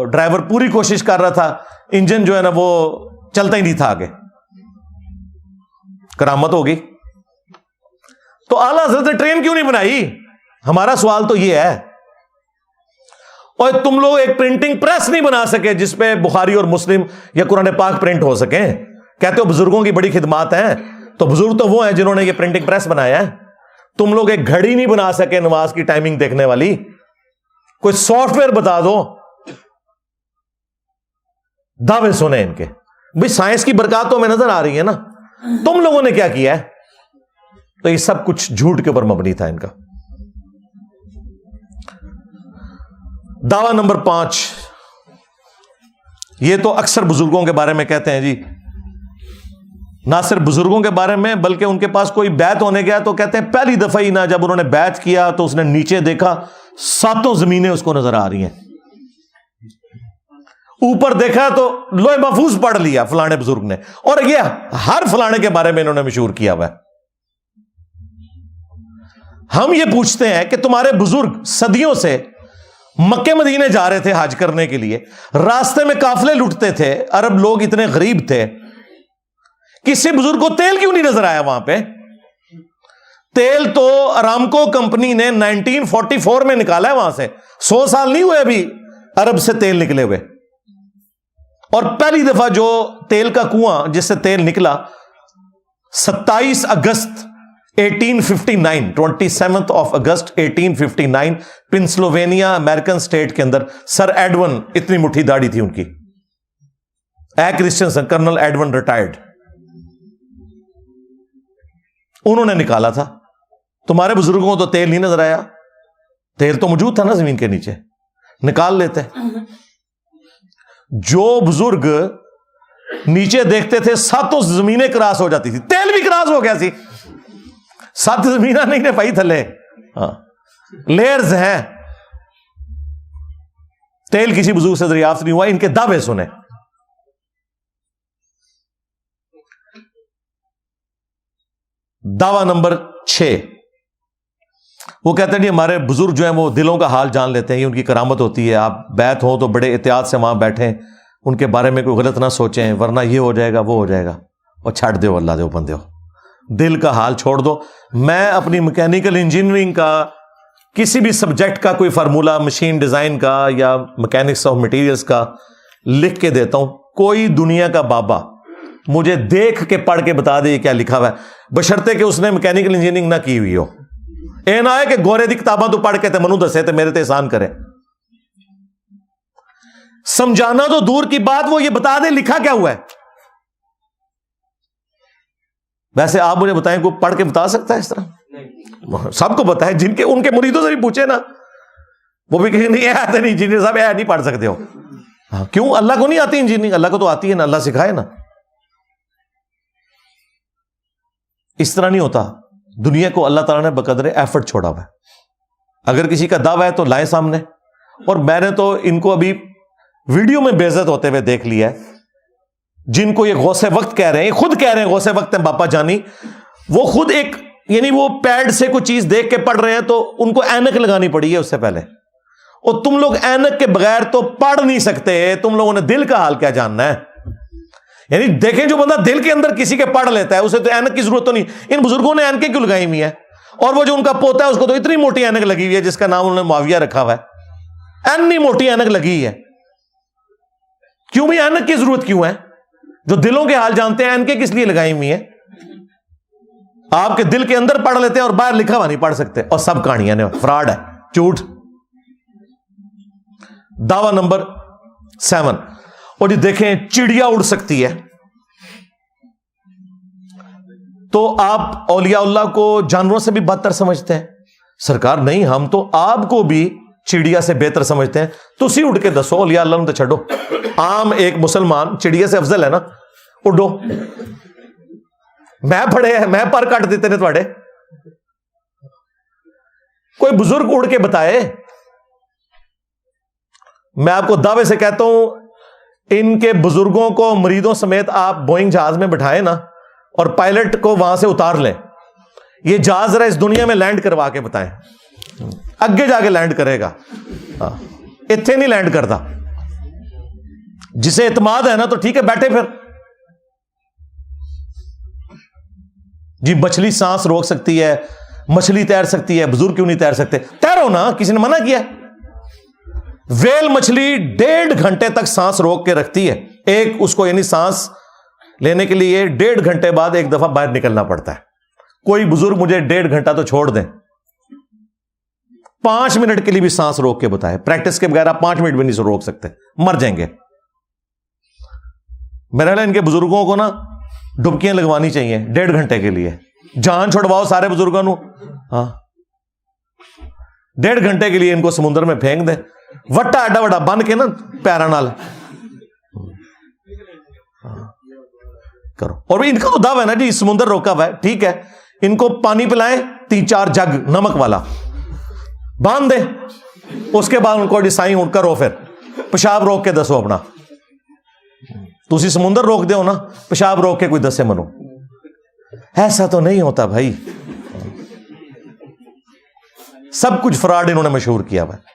ڈرائیور پوری کوشش کر رہا تھا، انجن جو ہے نا وہ چلتا ہی نہیں تھا آگے. کرامت ہو گئی. تو اعلیٰ حضرت نے ٹرین کیوں نہیں بنائی؟ ہمارا سوال تو یہ ہے. اور تم لوگ ایک پرنٹنگ پریس نہیں بنا سکے جس پہ بخاری اور مسلم یا قرآن پاک پرنٹ ہو سکیں. کہتے ہو بزرگوں کی بڑی خدمات ہیں، تو بزرگ تو وہ ہیں جنہوں نے یہ پرنٹنگ پریس بنایا ہے. تم لوگ ایک گھڑی نہیں بنا سکے نماز کی ٹائمنگ دیکھنے والی. کوئی سافٹ ویئر بتا دو. دعوے سنیں ان کے، بھئی سائنس کی برکات تو ہمیں نظر آ رہی ہے نا، تم لوگوں نے کیا کیا ہے؟ تو یہ سب کچھ جھوٹ کے اوپر مبنی تھا ان کا. دعویٰ نمبر 5، یہ تو اکثر بزرگوں کے بارے میں کہتے ہیں جی، نہ صرف بزرگوں کے بارے میں بلکہ ان کے پاس کوئی بیعت ہونے گیا تو کہتے ہیں پہلی دفعہ ہی نہ جب انہوں نے بیعت کیا تو اس نے نیچے دیکھا 7 زمینیں اس کو نظر آ رہی ہیں، اوپر دیکھا تو لوح محفوظ پڑھ لیا فلانے بزرگ نے. اور یہ ہر فلانے کے بارے میں انہوں نے مشہور کیا ہوا ہے. ہم یہ پوچھتے ہیں کہ تمہارے بزرگ صدیوں سے مکے مدینے جا رہے تھے حج کرنے کے لیے، راستے میں قافلے لوٹتے تھے، عرب لوگ اتنے غریب تھے، کسی بزرگ کو تیل کیوں نہیں نظر آیا وہاں پہ؟ تیل تو ارامکو کمپنی نے 1944 میں نکالا ہے وہاں سے، 100 سال نہیں ہوئے ابھی عرب سے تیل نکلے ہوئے. اور پہلی دفعہ جو تیل کا کنواں جس سے تیل نکلا 27 اگست 1859، 27 اگست 1859 پنسلوینیا امریکن اسٹیٹ کے اندر، سر ایڈون، اتنی مٹھی داڑھی تھی ان کی، کرسچنسن، کرنل ایڈون ریٹائرڈ، انہوں نے نکالا تھا. تمہارے بزرگوں کو تو تیل نہیں نظر آیا. تیل تو موجود تھا نا زمین کے نیچے، نکال لیتے. جو بزرگ نیچے دیکھتے تھے 7 زمینیں کراس ہو جاتی تھی، تیل بھی کراس ہو گیا سی. 7 زمینہ نہیں نے پائی تھلے، ہاں لیئرز ہیں. تیل کسی بزرگ سے دریافت نہیں ہوا. ان کے دعوے سنیں. دعویٰ نمبر 6، وہ کہتے ہیں جی ہمارے بزرگ جو ہیں وہ دلوں کا حال جان لیتے ہیں، یہ ان کی کرامت ہوتی ہے. آپ بیعت ہو تو بڑے احتیاط سے وہاں بیٹھیں، ان کے بارے میں کوئی غلط نہ سوچیں ورنہ یہ ہو جائے گا وہ ہو جائے گا. اور چھاڑ دو، اللہ دے بندے ہو، دل کا حال چھوڑ دو. میں اپنی میکینیکل انجینئرنگ کا کسی بھی سبجیکٹ کا کوئی فارمولا، مشین ڈیزائن کا یا میکینکس آف مٹیریلز کا لکھ کے دیتا ہوں. کوئی دنیا کا بابا مجھے دیکھ کے پڑھ کے بتا دے کیا لکھا ہوا ہے، بشرطے کہ اس نے میکینیکل انجینئرنگ نہ کی ہوئی ہو. اے نہ ہے کہ گورے دی کتاباں تو پڑھ کے تے منو دسے تے میرے تے احسان کرے. سمجھانا تو دور کی بات، وہ یہ بتا دے لکھا کیا ہوا ہے. ویسے آپ مجھے بتائیں کوئی پڑھ کے بتا سکتا ہے اس طرح؟ سب کو پتا ہے, جن کے ان کے مریدوں سے بھی پوچھے نا, وہ بھی کہیں نہیں آتے نہیں انجینئر صاحب, نہیں پڑھ سکتے ہو. کیوں؟ اللہ کو نہیں آتی انجینئرنگ؟ اللہ کو تو آتی ہے نا, اللہ سکھائے نا. اس طرح نہیں ہوتا. دنیا کو اللہ تعالیٰ نے بقدر ایفرٹ چھوڑا ہوا ہے. اگر کسی کا دعویٰ ہے تو لائیں سامنے. اور میں نے تو ان کو ابھی ویڈیو میں بے عزت ہوتے ہوئے دیکھ لیا ہے, جن کو یہ غوث وقت کہہ رہے ہیں, خود کہہ رہے ہیں غوث وقت ہیں باپا جانی, وہ خود ایک یعنی وہ پیڈ سے کوئی چیز دیکھ کے پڑھ رہے ہیں تو ان کو اینک لگانی پڑی ہے اس سے پہلے. اور تم لوگ اینک کے بغیر تو پڑھ نہیں سکتے. تم لوگوں نے دل کا حال کیا جاننا ہے؟ یعنی دیکھیں جو بندہ دل کے اندر کسی کے پڑھ لیتا ہے اسے تو اینک کی ضرورت تو نہیں. ان بزرگوں نے اینکیں کیوں لگائی ہوئی ہیں؟ اور وہ جو ان کا پوتا ہے اس کو تو اتنی موٹی اینک لگی ہوئی ہے جس کا نام انہوں نے معاویہ رکھا ہوا ہے. اینی موٹی اینک لگی ہے. کیوں بھائی اینک کی ضرورت کیوں ہے؟ جو دلوں کے حال جانتے ہیں اینکیں کس لیے لگائی ہوئی ہیں؟ آپ کے دل کے اندر پڑھ لیتے ہیں اور باہر لکھا ہوا نہیں پڑھ سکتے. اور سب کہانیاں نے فراڈ ہے, جھوٹ. دعویٰ نمبر 7. اور جی دیکھیں چڑیا اڑ سکتی ہے, تو آپ اولیاء اللہ کو جانوروں سے بھی بدتر سمجھتے ہیں. سرکار نہیں, ہم تو آپ کو بھی چڑیا سے بہتر سمجھتے ہیں. تو اسی اٹھ کے دسو, اولیاء اللہ نے تو چھڑو. عام ایک مسلمان چڑیا سے افضل ہے نا, اڈو. میں پڑھے ہیں, میں پر کٹ دیتے نے تھوڑے. کوئی بزرگ اڑ کے بتائے. میں آپ کو دعوے سے کہتا ہوں, ان کے بزرگوں کو مریدوں سمیت آپ بوئنگ جہاز میں بٹھائے نا, اور پائلٹ کو وہاں سے اتار لیں. یہ جہاز ذرا اس دنیا میں لینڈ کروا کے بتائیں, اگے جا کے لینڈ کرے گا, اتنے نہیں لینڈ کرتا. جسے اعتماد ہے نا تو ٹھیک ہے بیٹھے پھر. جی مچھلی سانس روک سکتی ہے, مچھلی تیر سکتی ہے, بزرگ کیوں نہیں تیر سکتے؟ تیرو نا, کسی نے منع کیا؟ ویل مچھلی 1.5 گھنٹے تک سانس روک کے رکھتی ہے. ایک اس کو یعنی سانس لینے کے لیے 1.5 گھنٹے بعد ایک دفعہ باہر نکلنا پڑتا ہے. کوئی بزرگ مجھے 1.5 گھنٹہ تو چھوڑ دیں, 5 منٹ کے لیے بھی سانس روک کے بتائے. پریکٹس کے بغیر آپ 5 منٹ بھی نہیں روک سکتے, مر جائیں گے. میرا ان کے بزرگوں کو نا ڈبکیاں لگوانی چاہیے 1.5 گھنٹے کے لیے. جان چھوڑواؤ سارے بزرگوں کو. ہاں 1.5 گھنٹے کے لیے ان کو سمندر میں پھینک دیں, وٹا ایڈا وڈا بن کے نا پیرا نال کرو. اور ان کا تو دعویٰ ہے نا جی سمندر روکا ہوا ہے, ٹھیک ہے, ان کو پانی پلائیں 3-4 جگ نمک والا, باندھ دیں. اس کے بعد ان کو ڈسائن اٹھ کرو, پھر پیشاب روک کے دسو اپنا. تسی سمندر روک دو نا, پیشاب روک کے کوئی دسے منو. ایسا تو نہیں ہوتا بھائی. سب کچھ فراڈ انہوں نے مشہور کیا ہوا ہے,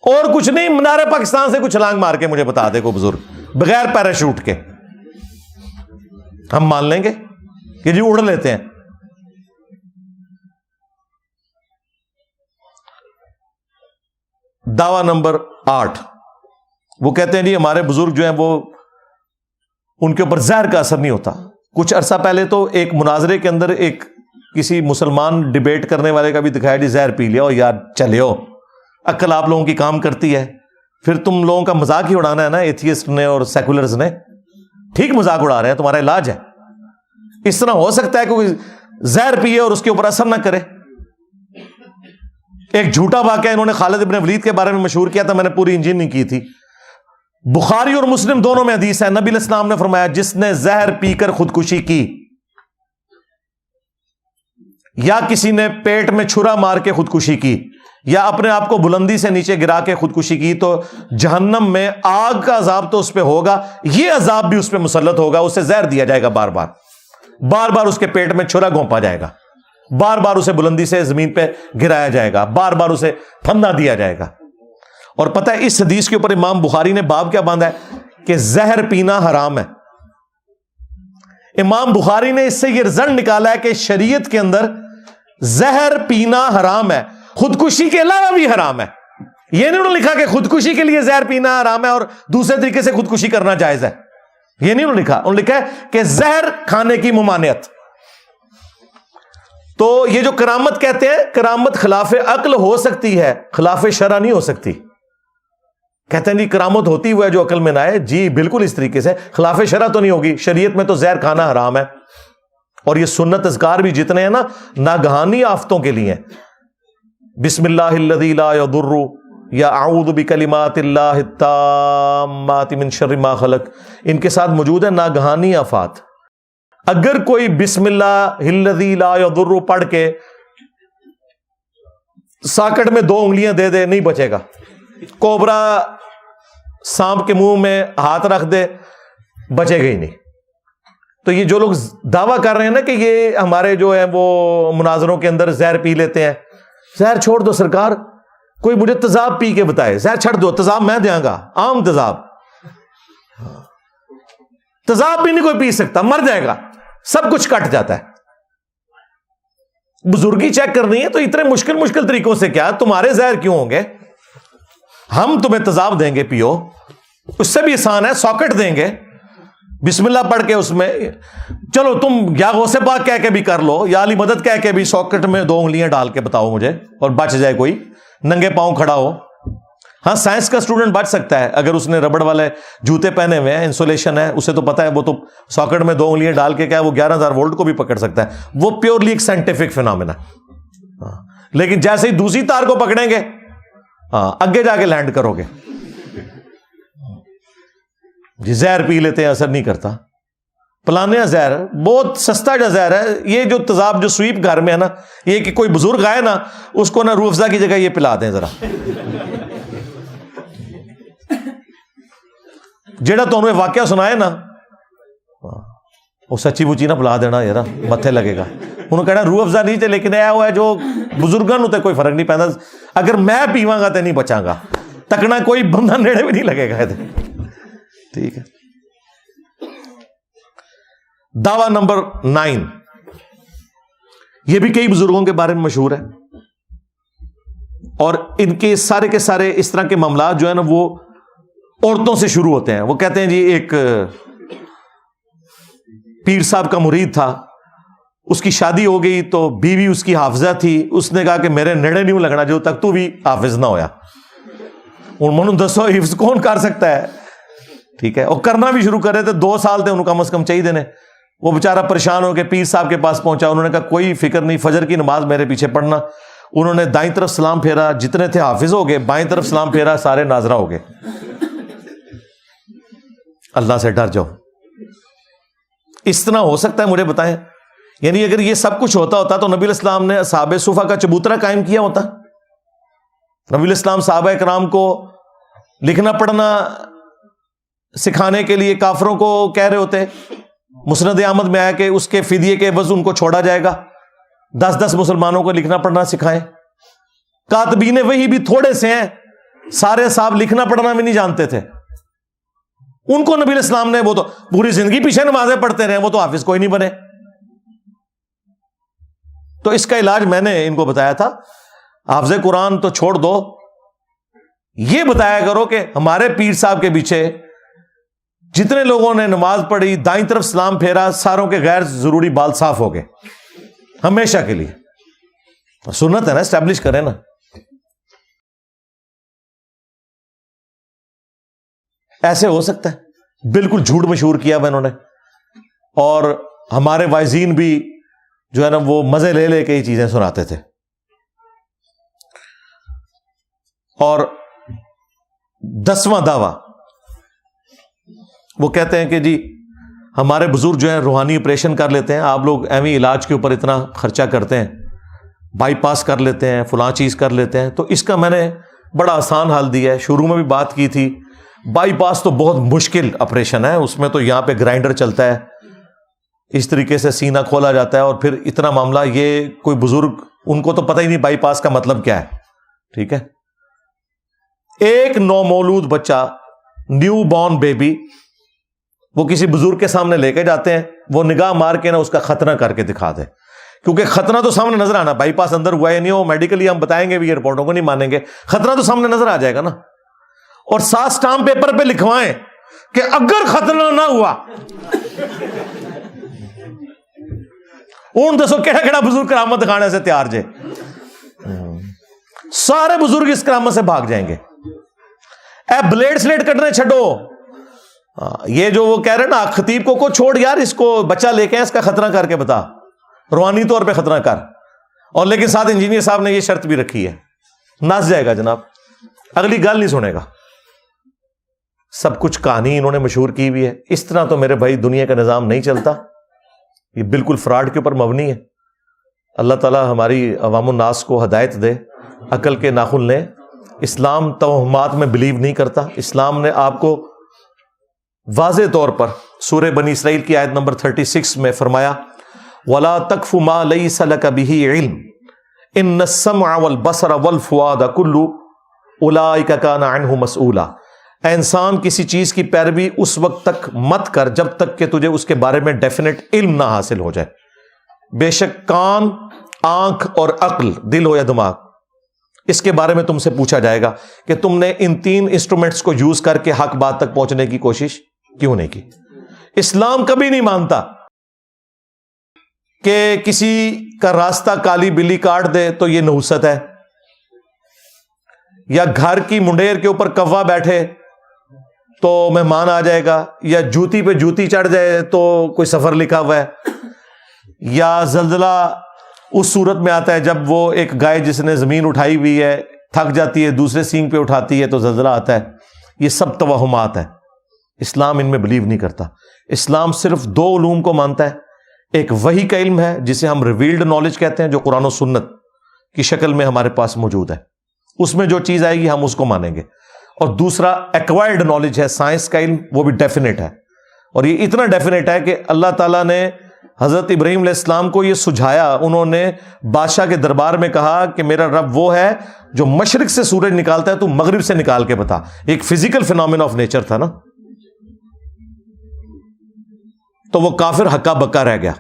اور کچھ نہیں. مینار پاکستان سے کچھ چھلانگ مار کے مجھے بتا دے کوئی بزرگ بغیر پیراشوٹ کے, ہم مان لیں گے کہ جی اڑ لیتے ہیں. دعویٰ نمبر 8. وہ کہتے ہیں جی ہمارے بزرگ جو ہیں وہ ان کے اوپر زہر کا اثر نہیں ہوتا. کچھ عرصہ پہلے تو ایک مناظرے کے اندر ایک کسی مسلمان ڈیبیٹ کرنے والے کا بھی دکھایا جی زہر پی لیا, یار چلے ہو, عقل آپ لوگوں کی کام کرتی ہے. پھر تم لوگوں کا مذاق ہی اڑانا ہے نا ایتھیسٹ نے اور سیکولرز نے. ٹھیک مذاق اڑا رہے ہیں, تمہارا علاج ہے. اس طرح ہو سکتا ہے کہ کوئی زہر پیے اور اس کے اوپر اثر نہ کرے. ایک جھوٹا واقعہ انہوں نے خالد ابن ولید کے بارے میں مشہور کیا تھا, میں نے پوری انجینئرنگ کی تھی. بخاری اور مسلم دونوں میں حدیث ہے, نبی علیہ السلام نے فرمایا جس نے زہر پی کر خودکشی کی یا کسی نے پیٹ میں چھرا مار کے خودکشی کی یا اپنے آپ کو بلندی سے نیچے گرا کے خودکشی کی, تو جہنم میں آگ کا عذاب تو اس پہ ہوگا, یہ عذاب بھی اس پہ مسلط ہوگا. اسے زہر دیا جائے گا, بار بار اس کے پیٹ میں چھرا گھونپا جائے گا, بار بار اسے بلندی سے زمین پہ گرایا جائے گا, بار بار اسے پھندا دیا جائے گا. اور پتہ ہے اس حدیث کے اوپر امام بخاری نے باب کیا باندھا ہے کہ زہر پینا حرام ہے. امام بخاری نے اس سے یہ رزلٹ نکالا ہے کہ شریعت کے اندر زہر پینا حرام ہے, خودکشی کے علاوہ بھی حرام ہے. یہ نہیں انہوں نے لکھا کہ خودکشی کے لیے زہر پینا حرام ہے اور دوسرے طریقے سے خودکشی کرنا جائز ہے. یہ نہیں انہوں نے لکھا, انہوں نے لکھا ہے کہ زہر کھانے کی ممانعت. تو یہ جو کرامت کہتے ہیں, کرامت خلاف عقل ہو سکتی ہے, خلاف شرع نہیں ہو سکتی. کہتے ہیں جی کرامت ہوتی ہوا ہے جو عقل میں نہ آئے. جی بالکل اس طریقے سے خلاف شرع تو نہیں ہوگی. شریعت میں تو زہر کھانا حرام ہے, اور یہ سنت اذکار بھی جتنے ہیں نا ناگہانی آفتوں کے لیے ہیں. بسم اللہ الذی لا یضر یا اعوذ بکلمات اللہ التامات من شر ما خلق، ان کے ساتھ موجود ہے ناگہانی آفات. اگر کوئی بسم اللہ الذی لا یضر پڑھ کے ساکٹ میں 2 انگلیاں دے دے نہیں بچے گا. کوبرا سانپ کے منہ میں ہاتھ رکھ دے بچے گا ہی نہیں. تو یہ جو لوگ دعویٰ کر رہے ہیں نا کہ یہ ہمارے جو ہیں وہ مناظروں کے اندر زہر پی لیتے ہیں، زہر چھوڑ دو سرکار، کوئی مجھے تیزاب پی کے بتائے. زہر چھڑ دو، تیزاب میں دیا گا، عام تیزاب. تیزاب بھی نہیں کوئی پی سکتا، مر جائے گا، سب کچھ کٹ جاتا ہے. بزرگی چیک کرنی ہے تو اتنے مشکل طریقوں سے کیا، تمہارے زہر کیوں ہوں گے؟ ہم تمہیں تیزاب دیں گے پیو، اس سے بھی آسان ہے، ساکٹ دیں گے، بسم اللہ پڑھ کے اس میں، چلو تم یا غوث پاک کہہ کے بھی کر لو، یا علی مدد کہہ کے بھی ساکٹ میں 2 انگلیاں ڈال کے بتاؤ مجھے، اور بچ جائے کوئی، ننگے پاؤں کھڑا ہو. ہاں سائنس کا اسٹوڈنٹ بچ سکتا ہے اگر اس نے ربڑ والے جوتے پہنے ہوئے ہیں، انسولیشن ہے، اسے تو پتا ہے، وہ تو ساکٹ میں 2 انگلیاں ڈال کے کیا وہ 11,000 وولٹ کو بھی پکڑ سکتا ہے. وہ پیورلی ایک سائنٹیفک فینومینا. لیکن جیسے ہی دوسری تار کو پکڑیں گے اگے جا کے لینڈ کرو گے. جی زہر پی لیتے ہیں، اثر نہیں کرتا. پلانے زہر بہت سستا جو زہر ہے، یہ جو تیزاب جو سویپ گھر میں ہے نا، یہ کہ کوئی بزرگ آئے نا اس کو نا روح افزا کی جگہ یہ پلا دیں ذرا. جیڑا تو انہوں نے واقعہ سنائے نا وہ سچی بچی نہ پلا دینا یار، متھے لگے گا. انہوں کہنا روح افزا نہیں تھے، لیکن یہ ہوا ہے جو بزرگاں تے کوئی فرق نہیں پہنتا. اگر میں پیواں گا تو نہیں بچاں گا، تکنا کوئی بندہ نیڑے بھی نہیں لگے گا. ٹھیک ہے. دعویٰ نمبر 9، یہ بھی کئی بزرگوں کے بارے میں مشہور ہے، اور ان کے سارے اس طرح کے معاملات جو ہے نا وہ عورتوں سے شروع ہوتے ہیں. وہ کہتے ہیں جی ایک پیر صاحب کا مرید تھا، اس کی شادی ہو گئی تو بیوی اس کی حافظہ تھی، اس نے کہا کہ میرے نیڑے نہیں لگنا جو تک تو بھی حافظ نہ ہویا. اور منو دسو حفظ کون کر سکتا ہے؟ ٹھیک ہے. اور کرنا بھی شروع کر رہے تھے، 2 سال تھے انہوں کم از کم چاہیے دینے. وہ بیچارہ پریشان ہو کے پیر صاحب کے پاس پہنچا. انہوں نے کہا کوئی فکر نہیں، فجر کی نماز میرے پیچھے پڑھنا. انہوں نے دائیں طرف سلام پھیرا، جتنے تھے حافظ ہو گئے، بائیں طرف سلام پھیرا، سارے ناظرہ ہو گئے. اللہ سے ڈر جاؤ. اس طرح ہو سکتا ہے؟ مجھے بتائیں. یعنی اگر یہ سب کچھ ہوتا تو نبی علیہ السلام نے اصحاب صفہ کا چبوترا قائم کیا ہوتا. نبی علیہ السلام صحابہ کرام کو لکھنا پڑھنا سکھانے کے لیے کافروں کو کہہ رہے ہوتے. مسند احمد میں آیا کہ اس کے فدیے کے عوض ان کو چھوڑا جائے گا، 10 مسلمانوں کو لکھنا پڑھنا سکھائیں. کاتبین وحی بھی تھوڑے سے ہیں، سارے صاحب لکھنا پڑھنا بھی نہیں جانتے تھے. ان کو نبی علیہ السلام نے، وہ تو پوری زندگی پیچھے نمازیں پڑھتے رہے، وہ تو حافظ کوئی نہیں بنے. تو اس کا علاج میں نے ان کو بتایا تھا، حافظ قرآن تو چھوڑ دو، یہ بتایا کرو کہ ہمارے پیر صاحب کے پیچھے جتنے لوگوں نے نماز پڑھی، دائیں طرف سلام پھیرا، ساروں کے غیر ضروری بال صاف ہو گئے ہمیشہ کے لیے. سنت ہے نا، اسٹیبلش کریں نا. ایسے ہو سکتا ہے؟ بالکل جھوٹ مشہور کیا ہوا انہوں نے. اور ہمارے وائزین بھی جو ہے نا وہ مزے لے لے کے یہ چیزیں سناتے تھے. اور 10واں دعویٰ، وہ کہتے ہیں کہ جی ہمارے بزرگ جو ہیں روحانی آپریشن کر لیتے ہیں، آپ لوگ ایویں علاج کے اوپر اتنا خرچہ کرتے ہیں، بائی پاس کر لیتے ہیں، فلاں چیز کر لیتے ہیں. تو اس کا میں نے بڑا آسان حل دیا ہے. شروع میں بھی بات کی تھی، بائی پاس تو بہت مشکل آپریشن ہے، اس میں تو یہاں پہ گرائنڈر چلتا ہے، اس طریقے سے سینہ کھولا جاتا ہے، اور پھر اتنا معاملہ. یہ کوئی بزرگ ان کو تو پتہ ہی نہیں بائی پاس کا مطلب کیا ہے. ٹھیک ہے. ایک نومولود بچہ، نیو بورن بیبی، وہ کسی بزرگ کے سامنے لے کے جاتے ہیں، وہ نگاہ مار کے نا اس کا ختنہ کر کے دکھا دے، کیونکہ ختنہ تو سامنے نظر آنا، بائی پاس اندر ہوا ہے نہیں، وہ میڈیکلی ہم بتائیں گے بھی، رپورٹوں کو نہیں مانیں گے، ختنہ تو سامنے نظر آ جائے گا نا. اور ساتھ اسٹامپ پیپر پہ لکھوائیں کہ اگر ختنہ نہ ہوا، اون دسو کہڑا کہڑا بزرگ کرامت دکھانے سے تیار جے. سارے بزرگ اس کرامت سے بھاگ جائیں گے. اے بلیڈ سلیٹ کٹنے چھڈو. یہ جو وہ کہہ رہے نا خطیب کو چھوڑ یار، اس کو بچہ لے کے اس کا ختنہ کر کے بتا. روحانی طور پہ خطرہ کر، اور لیکن ساتھ انجینئر صاحب نے یہ شرط بھی رکھی ہے، نس جائے گا جناب، اگلی گل نہیں سنے گا، سب کچھ کہانی انہوں نے مشہور کی ہوئی ہے۔ اس طرح تو میرے بھائی دنیا کا نظام نہیں چلتا، یہ بالکل فراڈ کے اوپر مبنی ہے۔ اللہ تعالی ہماری عوام الناس کو ہدایت دے، عقل کے ناخن لیں۔ اسلام توہمات میں بلیو نہیں کرتا۔ اسلام نے آپ کو واضح طور پر سورہ بنی اسرائیل کی آیت نمبر 36 میں فرمایا وَلَا تَقْفُ مَا لَيْسَ لَكَ بِهِ عِلْمٌ إِنَّ السَّمْعَ وَالْبَصَرَ وَالْفُؤَادَ كُلُّ أُولَٰئِكَ كَانَ عَنْهُ مَسْئُولًا۔ اے انسان کسی چیز کی پیروی اس وقت تک مت کر جب تک کہ تجھے اس کے بارے میں ڈیفینیٹ علم نہ حاصل ہو جائے۔ بے شک کان، آنکھ اور عقل، دل ہو یا دماغ، اس کے بارے میں تم سے پوچھا جائے گا کہ تم نے ان 3 انسٹرومنٹس کو یوز کر کے حق بات تک پہنچنے کی کوشش کیوں نہیں کی۔ اسلام کبھی نہیں مانتا کہ کسی کا راستہ کالی بلی کاٹ دے تو یہ نحوست ہے، یا گھر کی منڈیر کے اوپر کوا بیٹھے تو مہمان آ جائے گا، یا جوتی پہ جوتی چڑھ جائے تو کوئی سفر لکھا ہوا ہے، یا زلزلہ اس صورت میں آتا ہے جب وہ ایک گائے جس نے زمین اٹھائی ہوئی ہے تھک جاتی ہے، دوسرے سینگ پہ اٹھاتی ہے تو زلزلہ آتا ہے۔ یہ سب توہمات ہے، اسلام ان میں بلیو نہیں کرتا۔ اسلام صرف 2 علوم کو مانتا ہے، ایک وحی کا علم ہے جسے ہم ریویلڈ نالج کہتے ہیں، جو قرآن و سنت کی شکل میں ہمارے پاس موجود ہے، اس میں جو چیز آئے گی ہم اس کو مانیں گے، اور دوسرا ایکوائرڈ نالج ہے، سائنس کا علم، وہ بھی ڈیفینیٹ ہے، اور یہ اتنا ڈیفینیٹ ہے کہ اللہ تعالیٰ نے حضرت ابراہیم علیہ السلام کو یہ سجھایا، انہوں نے بادشاہ کے دربار میں کہا کہ میرا رب وہ ہے جو مشرق سے سورج نکالتا ہے، تو مغرب سے نکال کے بتا۔ ایک فزیکل فینومین آف نیچر تھا نا، تو وہ کافر ہکا بکا رہ گیا۔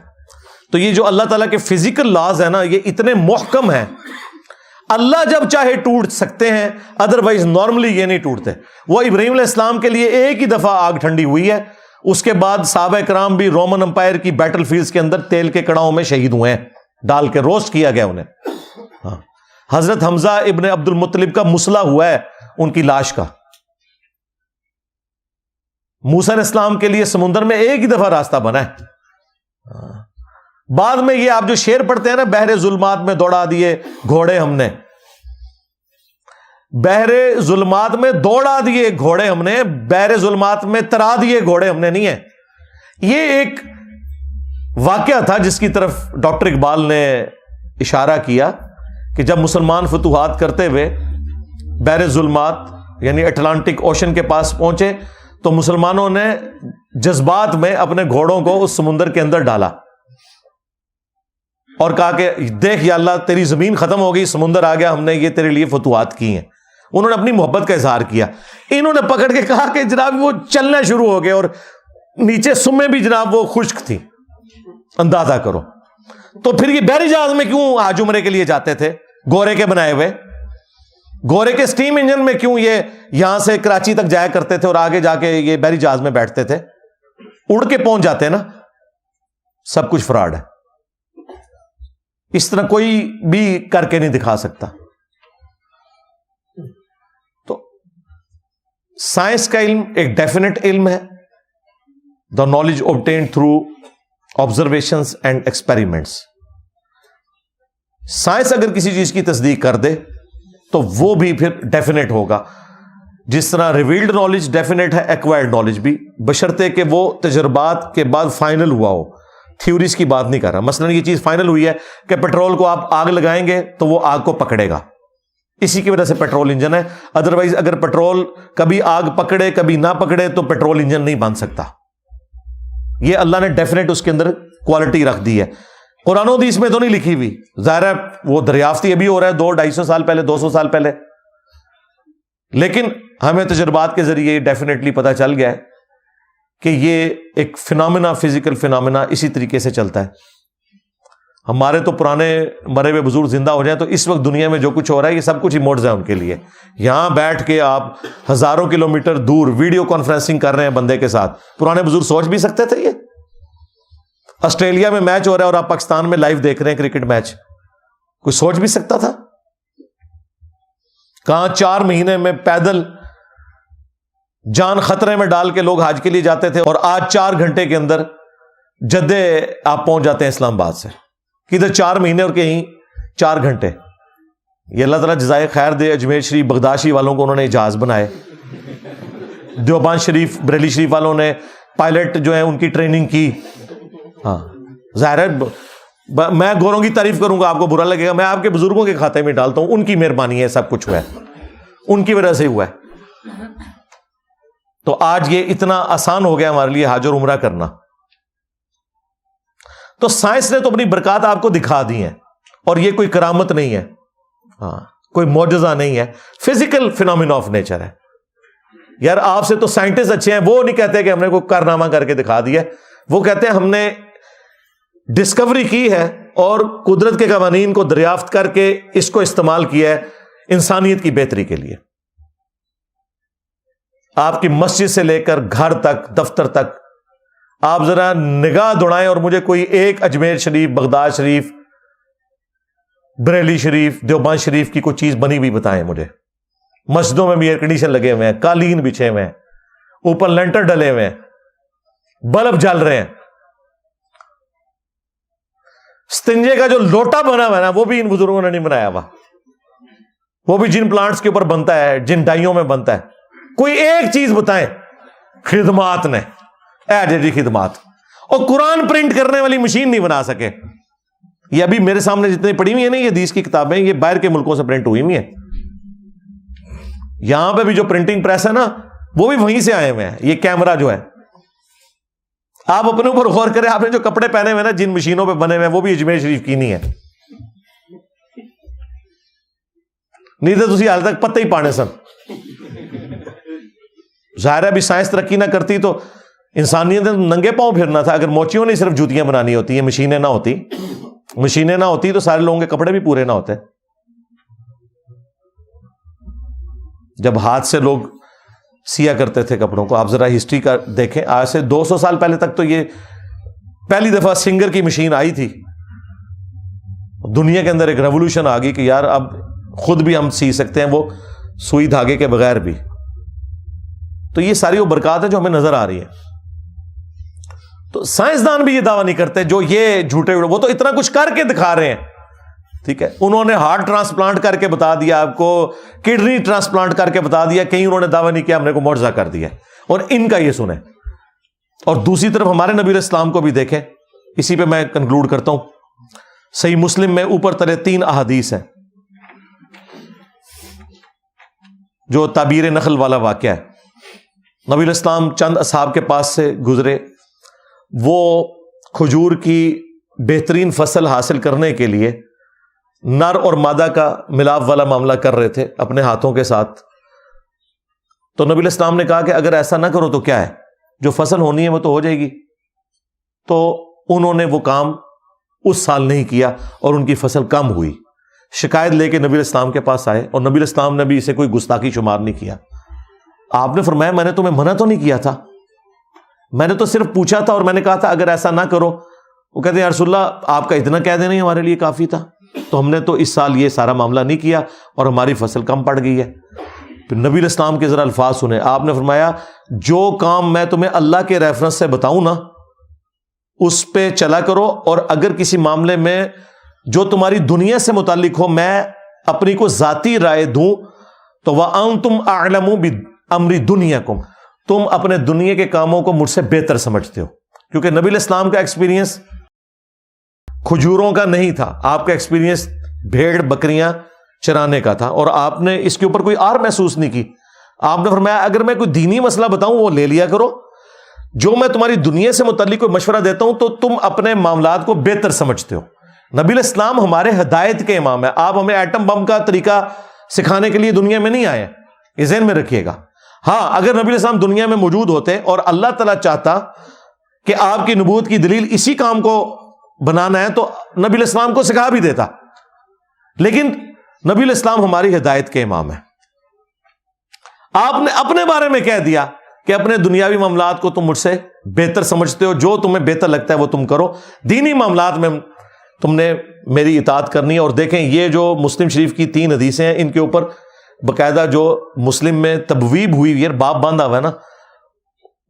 تو یہ جو اللہ تعالیٰ کے فزیکل لاز ہیں نا، یہ اتنے محکم ہیں، اللہ جب چاہے ٹوٹ سکتے ہیں، ادروائز نارملی یہ نہیں ٹوٹتے۔ وہ ابراہیم علیہ السلام کے لیے ایک ہی دفعہ آگ ٹھنڈی ہوئی ہے، اس کے بعد صحابہ کرام بھی رومن امپائر کی بیٹل فیلڈز کے اندر تیل کے کڑاؤں میں شہید ہوئے ہیں، ڈال کے روسٹ کیا گیا انہیں۔ ہاں، حضرت حمزہ ابن عبد المطلب کا مسئلہ ہوا ہے ان کی لاش کا۔ موسیٰ علیہ السلام کے لیے سمندر میں ایک ہی دفعہ راستہ بنا ہے۔ بعد میں یہ آپ جو شعر پڑھتے ہیں نا، بحر ظلمات میں دوڑا دیے گھوڑے ہم نے، بحر ظلمات میں دوڑا دیے گھوڑے ہم نے، بحر ظلمات میں ترا دیے گھوڑے ہم نے نہیں ہے۔ یہ ایک واقعہ تھا جس کی طرف ڈاکٹر اقبال نے اشارہ کیا کہ جب مسلمان فتوحات کرتے ہوئے بحر ظلمات یعنی اٹلانٹک اوشن کے پاس پہنچے تو مسلمانوں نے جذبات میں اپنے گھوڑوں کو اس سمندر کے اندر ڈالا اور کہا کہ دیکھ یا اللہ تیری زمین ختم ہو گئی، سمندر آ گیا، ہم نے یہ تیرے لیے فتوحات کی ہیں۔ انہوں نے اپنی محبت کا اظہار کیا، انہوں نے پکڑ کے کہا کہ جناب وہ چلنا شروع ہو گئے اور نیچے سمیں بھی جناب وہ خشک تھی، اندازہ کرو۔ تو پھر یہ بحری جہاز میں کیوں حج عمرے کے لیے جاتے تھے؟ گورے کے بنائے ہوئے، گورے کے سٹیم انجن میں کیوں یہ یہاں سے کراچی تک جایا کرتے تھے اور آگے جا کے یہ بحری جہاز میں بیٹھتے تھے؟ اڑ کے پہنچ جاتے ہیں نا۔ سب کچھ فراڈ ہے، اس طرح کوئی بھی کر کے نہیں دکھا سکتا۔ تو سائنس کا علم ایک ڈیفینیٹ علم ہے، the knowledge obtained through observations and experiments. Science اگر کسی چیز کی تصدیق کر دے تو وہ بھی پھر ڈیفینیٹ ہوگا، جس طرح ریویلڈ نالج ڈیفینیٹ ہے، ایکوائرڈ نالج بھی، بشرطے کہ وہ تجربات کے بعد فائنل ہوا ہو۔ تھیوریز کی بات نہیں کر رہا، مثلا یہ چیز فائنل ہوئی ہے کہ پیٹرول کو آپ آگ لگائیں گے تو وہ آگ کو پکڑے گا، اسی کی وجہ سے پیٹرول انجن ہے۔ ادروائز اگر پیٹرول کبھی آگ پکڑے کبھی نہ پکڑے تو پیٹرول انجن نہیں بن سکتا۔ یہ اللہ نے ڈیفینیٹ اس کے اندر کوالٹی رکھ دی ہے، قرآن و حدیث میں تو نہیں لکھی ہوئی، ظاہر ہے وہ دریافتی ابھی ہو رہا ہے 200-250 سال پہلے، 200 سال پہلے، لیکن ہمیں تجربات کے ذریعے ڈیفینیٹلی پتہ چل گیا ہے کہ یہ ایک فینومینا، فزیکل فینومینا اسی طریقے سے چلتا ہے۔ ہمارے تو پرانے مرے ہوئے بزرگ زندہ ہو جائیں تو اس وقت دنیا میں جو کچھ ہو رہا ہے یہ سب کچھ ہی معجزہ ہے ان کے لیے۔ یہاں بیٹھ کے آپ ہزاروں کلومیٹر دور ویڈیو کانفرنسنگ کر رہے ہیں بندے کے ساتھ، پرانے بزرگ سوچ بھی سکتے تھے یہ؟ آسٹریلیا میں میچ ہو رہا ہے اور آپ پاکستان میں لائیو دیکھ رہے ہیں کرکٹ میچ، کوئی سوچ بھی سکتا تھا؟ کہاں 4 مہینے میں پیدل جان خطرے میں ڈال کے لوگ حج کے لیے جاتے تھے، اور آج 4 گھنٹے کے اندر جدے آپ پہنچ جاتے ہیں اسلام آباد سے۔ کدھر 4 مہینے اور کہیں 4 گھنٹے. یہ اللہ تعالیٰ جزائے خیر دے. اجمیر شریف بغداشی والوں کو انہوں نے جہاز بنائے, دیوبند شریف بریلی شریف والوں نے پائلٹ جو ہیں ان کی ٹریننگ کی. ہاں ظاہر ہے میں گوروں کی تعریف کروں گا آپ کو برا لگے گا, میں آپ کے بزرگوں کے کھاتے میں ڈالتا ہوں, ان کی مہربانی ہے سب کچھ ہوا ہے, ان کی وجہ سے ہوا ہے. تو آج یہ اتنا آسان ہو گیا ہمارے لیے حج اور عمرہ کرنا. تو سائنس نے تو اپنی برکات آپ کو دکھا دی ہیں, اور یہ کوئی کرامت نہیں ہے, ہاں کوئی معجزہ نہیں ہے, فزیکل فینومینا آف نیچر ہے. یار آپ سے تو سائنٹسٹ اچھے ہیں, وہ نہیں کہتے کہ ہم نے کوئی کارنامہ کر کے دکھا دیا, وہ کہتے ہیں ہم نے ڈسکوری کی ہے اور قدرت کے قوانین کو دریافت کر کے اس کو استعمال کیا ہے انسانیت کی بہتری کے لیے. آپ کی مسجد سے لے کر گھر تک, دفتر تک, آپ ذرا نگاہ دوڑائیں اور مجھے کوئی ایک اجمیر شریف, بغداد شریف, بریلی شریف, دیوبند شریف کی کوئی چیز بنی ہوئی بتائیں مجھے. مسجدوں میں بھی ایئر کنڈیشن لگے ہوئے ہیں, قالین بچھے ہوئے ہیں, اوپر لینٹر ڈلے ہوئے ہیں, بلب جل رہے ہیں. استنجے کا جو لوٹا بنا ہوا ہے نا, وہ بھی ان بزرگوں نے نہیں بنایا ہوا, وہ بھی جن پلانٹس کے اوپر بنتا ہے, جن ڈائیوں میں بنتا ہے. کوئی ایک چیز بتائیں خدمات نے, جی خدمات. اور قرآن پرنٹ کرنے والی مشین نہیں بنا سکے. یہ ابھی میرے سامنے جتنی پڑھی ہوئی ہیں نا یہ حدیث کی کتابیں, یہ باہر کے ملکوں سے پرنٹ ہوئی ہوئی ہیں. یہاں پہ بھی جو پرنٹنگ پریس ہے نا وہ بھی وہیں سے آئے ہوئے ہیں. یہ کیمرہ جو ہے, آپ اپنے اوپر غور کریں, آپ نے جو کپڑے پہنے ہوئے نا جن مشینوں پہ بنے ہوئے, وہ بھی اجمیر شریف کی نہیں ہے. نہیں تو تسی حال تک پتے ہی پانے سن. ظاہر ہے ابھی سائنس ترقی نہ کرتی تو انسانیت نے ننگے پاؤں پھرنا تھا. اگر موچیوں نے صرف جوتیاں بنانی ہوتی ہیں, مشینیں نہ ہوتی تو سارے لوگوں کے کپڑے بھی پورے نہ ہوتے. جب ہاتھ سے لوگ سیا کرتے تھے کپڑوں کو, آپ ذرا ہسٹری کا دیکھیں, آج سے 200 سال پہلے تک تو یہ پہلی دفعہ سنگر کی مشین آئی تھی. دنیا کے اندر ایک ریولوشن آ گئی کہ یار اب خود بھی ہم سی سکتے ہیں, وہ سوئی دھاگے کے بغیر بھی. تو یہ ساری وہ برکات ہے جو ہمیں نظر آ رہی ہے. تو سائنسدان بھی یہ دعویٰ نہیں کرتے جو یہ جھوٹے, وہ تو اتنا کچھ کر کے دکھا رہے ہیں. ٹھیک ہے, انہوں نے ہارٹ ٹرانسپلانٹ کر کے بتا دیا آپ کو, کڈنی ٹرانسپلانٹ کر کے بتا دیا, کہیں انہوں نے دعویٰ نہیں کیا ہم نے کو معجزہ کر دیا. اور ان کا یہ سنیں. اور دوسری طرف ہمارے نبی علیہ السلام کو بھی دیکھیں. اسی پہ میں کنکلوڈ کرتا ہوں. صحیح مسلم میں اوپر تلے 3 احادیث ہیں جو تعبیر نخل والا واقعہ ہے. نبی علیہ السلام چند اصحاب کے پاس سے گزرے, وہ کھجور کی بہترین فصل حاصل کرنے کے لیے نر اور مادہ کا ملاپ والا معاملہ کر رہے تھے اپنے ہاتھوں کے ساتھ. تو نبی علیہ السلام نے کہا کہ اگر ایسا نہ کرو تو کیا ہے, جو فصل ہونی ہے وہ تو ہو جائے گی. تو انہوں نے وہ کام اس سال نہیں کیا اور ان کی فصل کم ہوئی. شکایت لے کے نبی علیہ السلام کے پاس آئے, اور نبی علیہ السلام نے بھی اسے کوئی گستاخی شمار نہیں کیا. آپ نے فرمایا میں نے تمہیں منع تو نہیں کیا تھا, میں نے تو صرف پوچھا تھا اور میں نے کہا تھا اگر ایسا نہ کرو. وہ کہتے ہیں یا رسول اللہ آپ کا اتنا کہہ دینا ہی ہمارے لیے کافی تھا, تو ہم نے تو اس سال یہ سارا معاملہ نہیں کیا اور ہماری فصل کم پڑ گئی ہے. پھر نبی علیہ السلام کے ذرا الفاظ سنے. آپ نے فرمایا جو کام میں تمہیں اللہ کے ریفرنس سے بتاؤں نا اس پہ چلا کرو, اور اگر کسی معاملے میں جو تمہاری دنیا سے متعلق ہو میں اپنی کو ذاتی رائے دوں تو وَأَنْتُمْ أَعْلَمُ بِأَمْرِ دُنْيَاكُمْ, تم اپنے دنیا کے کاموں کو مجھ سے بہتر سمجھتے ہو. کیونکہ نبی علیہ السلام کا ایکسپیرینس کھجوروں کا نہیں تھا, آپ کا ایکسپیرینس بھیڑ بکریاں چرانے کا تھا, اور آپ نے اس کے اوپر کوئی اور محسوس نہیں کی. آپ نے فرمایا اگر میں کوئی دینی مسئلہ بتاؤں وہ لے لیا کرو, جو میں تمہاری دنیا سے متعلق کوئی مشورہ دیتا ہوں تو تم اپنے معاملات کو بہتر سمجھتے ہو. نبی علیہ السلام ہمارے ہدایت کے امام ہیں. آپ ہمیں ایٹم بم کا طریقہ سکھانے کے لیے دنیا میں نہیں آئے, یہ ذہن میں رکھیے گا. ہاں اگر نبی علیہ السلام دنیا میں موجود ہوتے اور اللہ تعالیٰ چاہتا کہ آپ کی نبوت کی دلیل اسی کام کو بنانا ہے تو نبی علیہ السلام کو سکھا بھی دیتا, لیکن نبی علیہ السلام ہماری ہدایت کے امام ہیں. آپ نے اپنے بارے میں کہہ دیا کہ اپنے دنیاوی معاملات کو تم مجھ سے بہتر سمجھتے ہو, جو تمہیں بہتر لگتا ہے وہ تم کرو, دینی معاملات میں تم نے میری اطاعت کرنی ہے. اور دیکھیں یہ جو مسلم شریف کی 3 حدیثیں ہیں ان کے اوپر باقاعدہ جو مسلم میں تبویب ہوئی ہے, باپ باندھا ہوا ہے نا,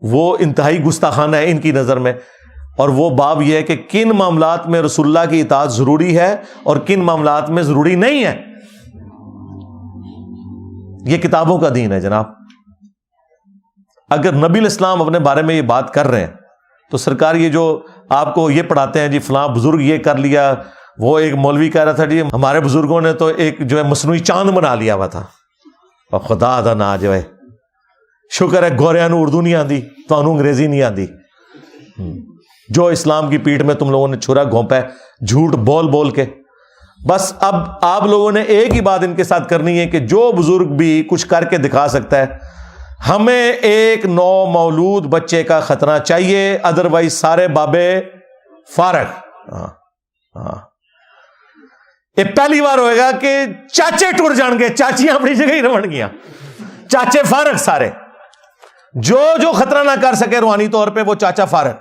وہ انتہائی گستاخانہ ہے ان کی نظر میں. اور وہ باب یہ ہے کہ کن معاملات میں رسول اللہ کی اطاعت ضروری ہے اور کن معاملات میں ضروری نہیں ہے. یہ کتابوں کا دین ہے جناب. اگر نبی الاسلام اپنے بارے میں یہ بات کر رہے ہیں تو سرکار یہ جو آپ کو یہ پڑھاتے ہیں جی فلاں بزرگ یہ کر لیا, وہ ایک مولوی کہہ رہا تھا جی ہمارے بزرگوں نے تو ایک جو ہے مصنوعی چاند بنا لیا ہوا تھا, اور خدا دا نا جو ہے شکر ہے گوریاں نو اردو نہیں آندی تو انگریزی نہیں آندی. جو اسلام کی پیٹھ میں تم لوگوں نے چھرا گھونپا ہے جھوٹ بول بول کے. بس اب آپ لوگوں نے ایک ہی بات ان کے ساتھ کرنی ہے کہ جو بزرگ بھی کچھ کر کے دکھا سکتا ہے, ہمیں ایک نو مولود بچے کا خطرہ چاہیے, ادروائز سارے بابے فارغ. یہ پہلی بار ہوئے گا کہ چاچے ٹر جان گے, چاچیاں اپنی جگہ ہی رون گیا, چاچے فارغ سارے. جو خطرہ نہ کر سکے روحانی طور پہ وہ چاچا فارغ,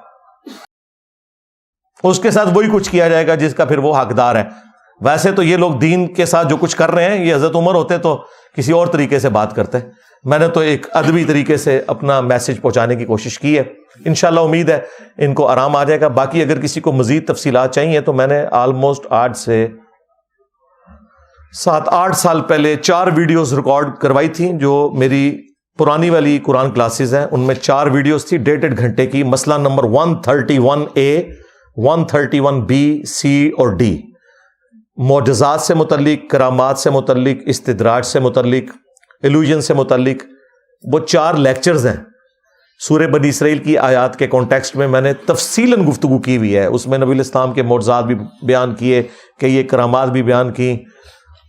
اس کے ساتھ وہی کچھ کیا جائے گا جس کا پھر وہ حقدار ہے. ویسے تو یہ لوگ دین کے ساتھ جو کچھ کر رہے ہیں, یہ حضرت عمر ہوتے تو کسی اور طریقے سے بات کرتے. میں نے تو ایک ادبی طریقے سے اپنا میسج پہنچانے کی کوشش کی ہے. انشاءاللہ امید ہے ان کو آرام آ جائے گا. باقی اگر کسی کو مزید تفصیلات چاہیے تو میں نے آلموسٹ آج سے 7-8 سال پہلے 4 ویڈیوز ریکارڈ کروائی تھیں جو میری پرانی والی قرآن کلاسز ہیں. ان میں 4 ویڈیوز تھی 1.5 گھنٹے کی. مسئلہ نمبر 131A, 131B, C اور D, معجزات سے متعلق, کرامات سے متعلق, استدراج سے متعلق, ایلوژن سے متعلق. وہ 4 لیکچرز ہیں. سورہ بنی اسرائیل کی آیات کے کانٹیکسٹ میں میں نے تفصیلاً گفتگو کی ہوئی ہے. اس میں نبی الاسلام کے معجزات بھی بیان کیے, کہ یہ کرامات بھی بیان کی.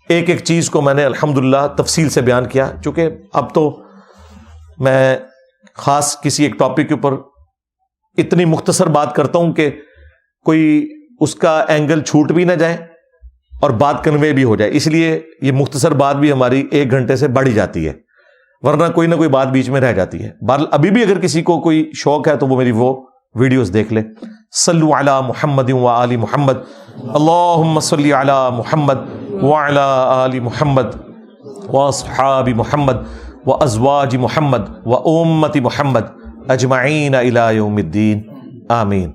ایک ایک چیز کو میں نے الحمدللہ تفصیل سے بیان کیا. چونکہ اب تو میں خاص کسی ایک ٹاپک کے اوپر اتنی مختصر بات کرتا ہوں کہ کوئی اس کا اینگل چھوٹ بھی نہ جائے اور بات کنوے بھی ہو جائے. اس لیے یہ مختصر بات بھی ہماری 1 گھنٹے سے بڑھ جاتی ہے, ورنہ کوئی نہ کوئی بات بیچ میں رہ جاتی ہے. بہرحال ابھی بھی اگر کسی کو کوئی شوق ہے تو وہ میری وہ ویڈیوز دیکھ لے. صلو علی محمد و آل محمد, اللہم صلی علی محمد وعلی آل محمد واصحاب محمد وازواج محمد و امت محمد اجمعین الی یوم الدین. آمین.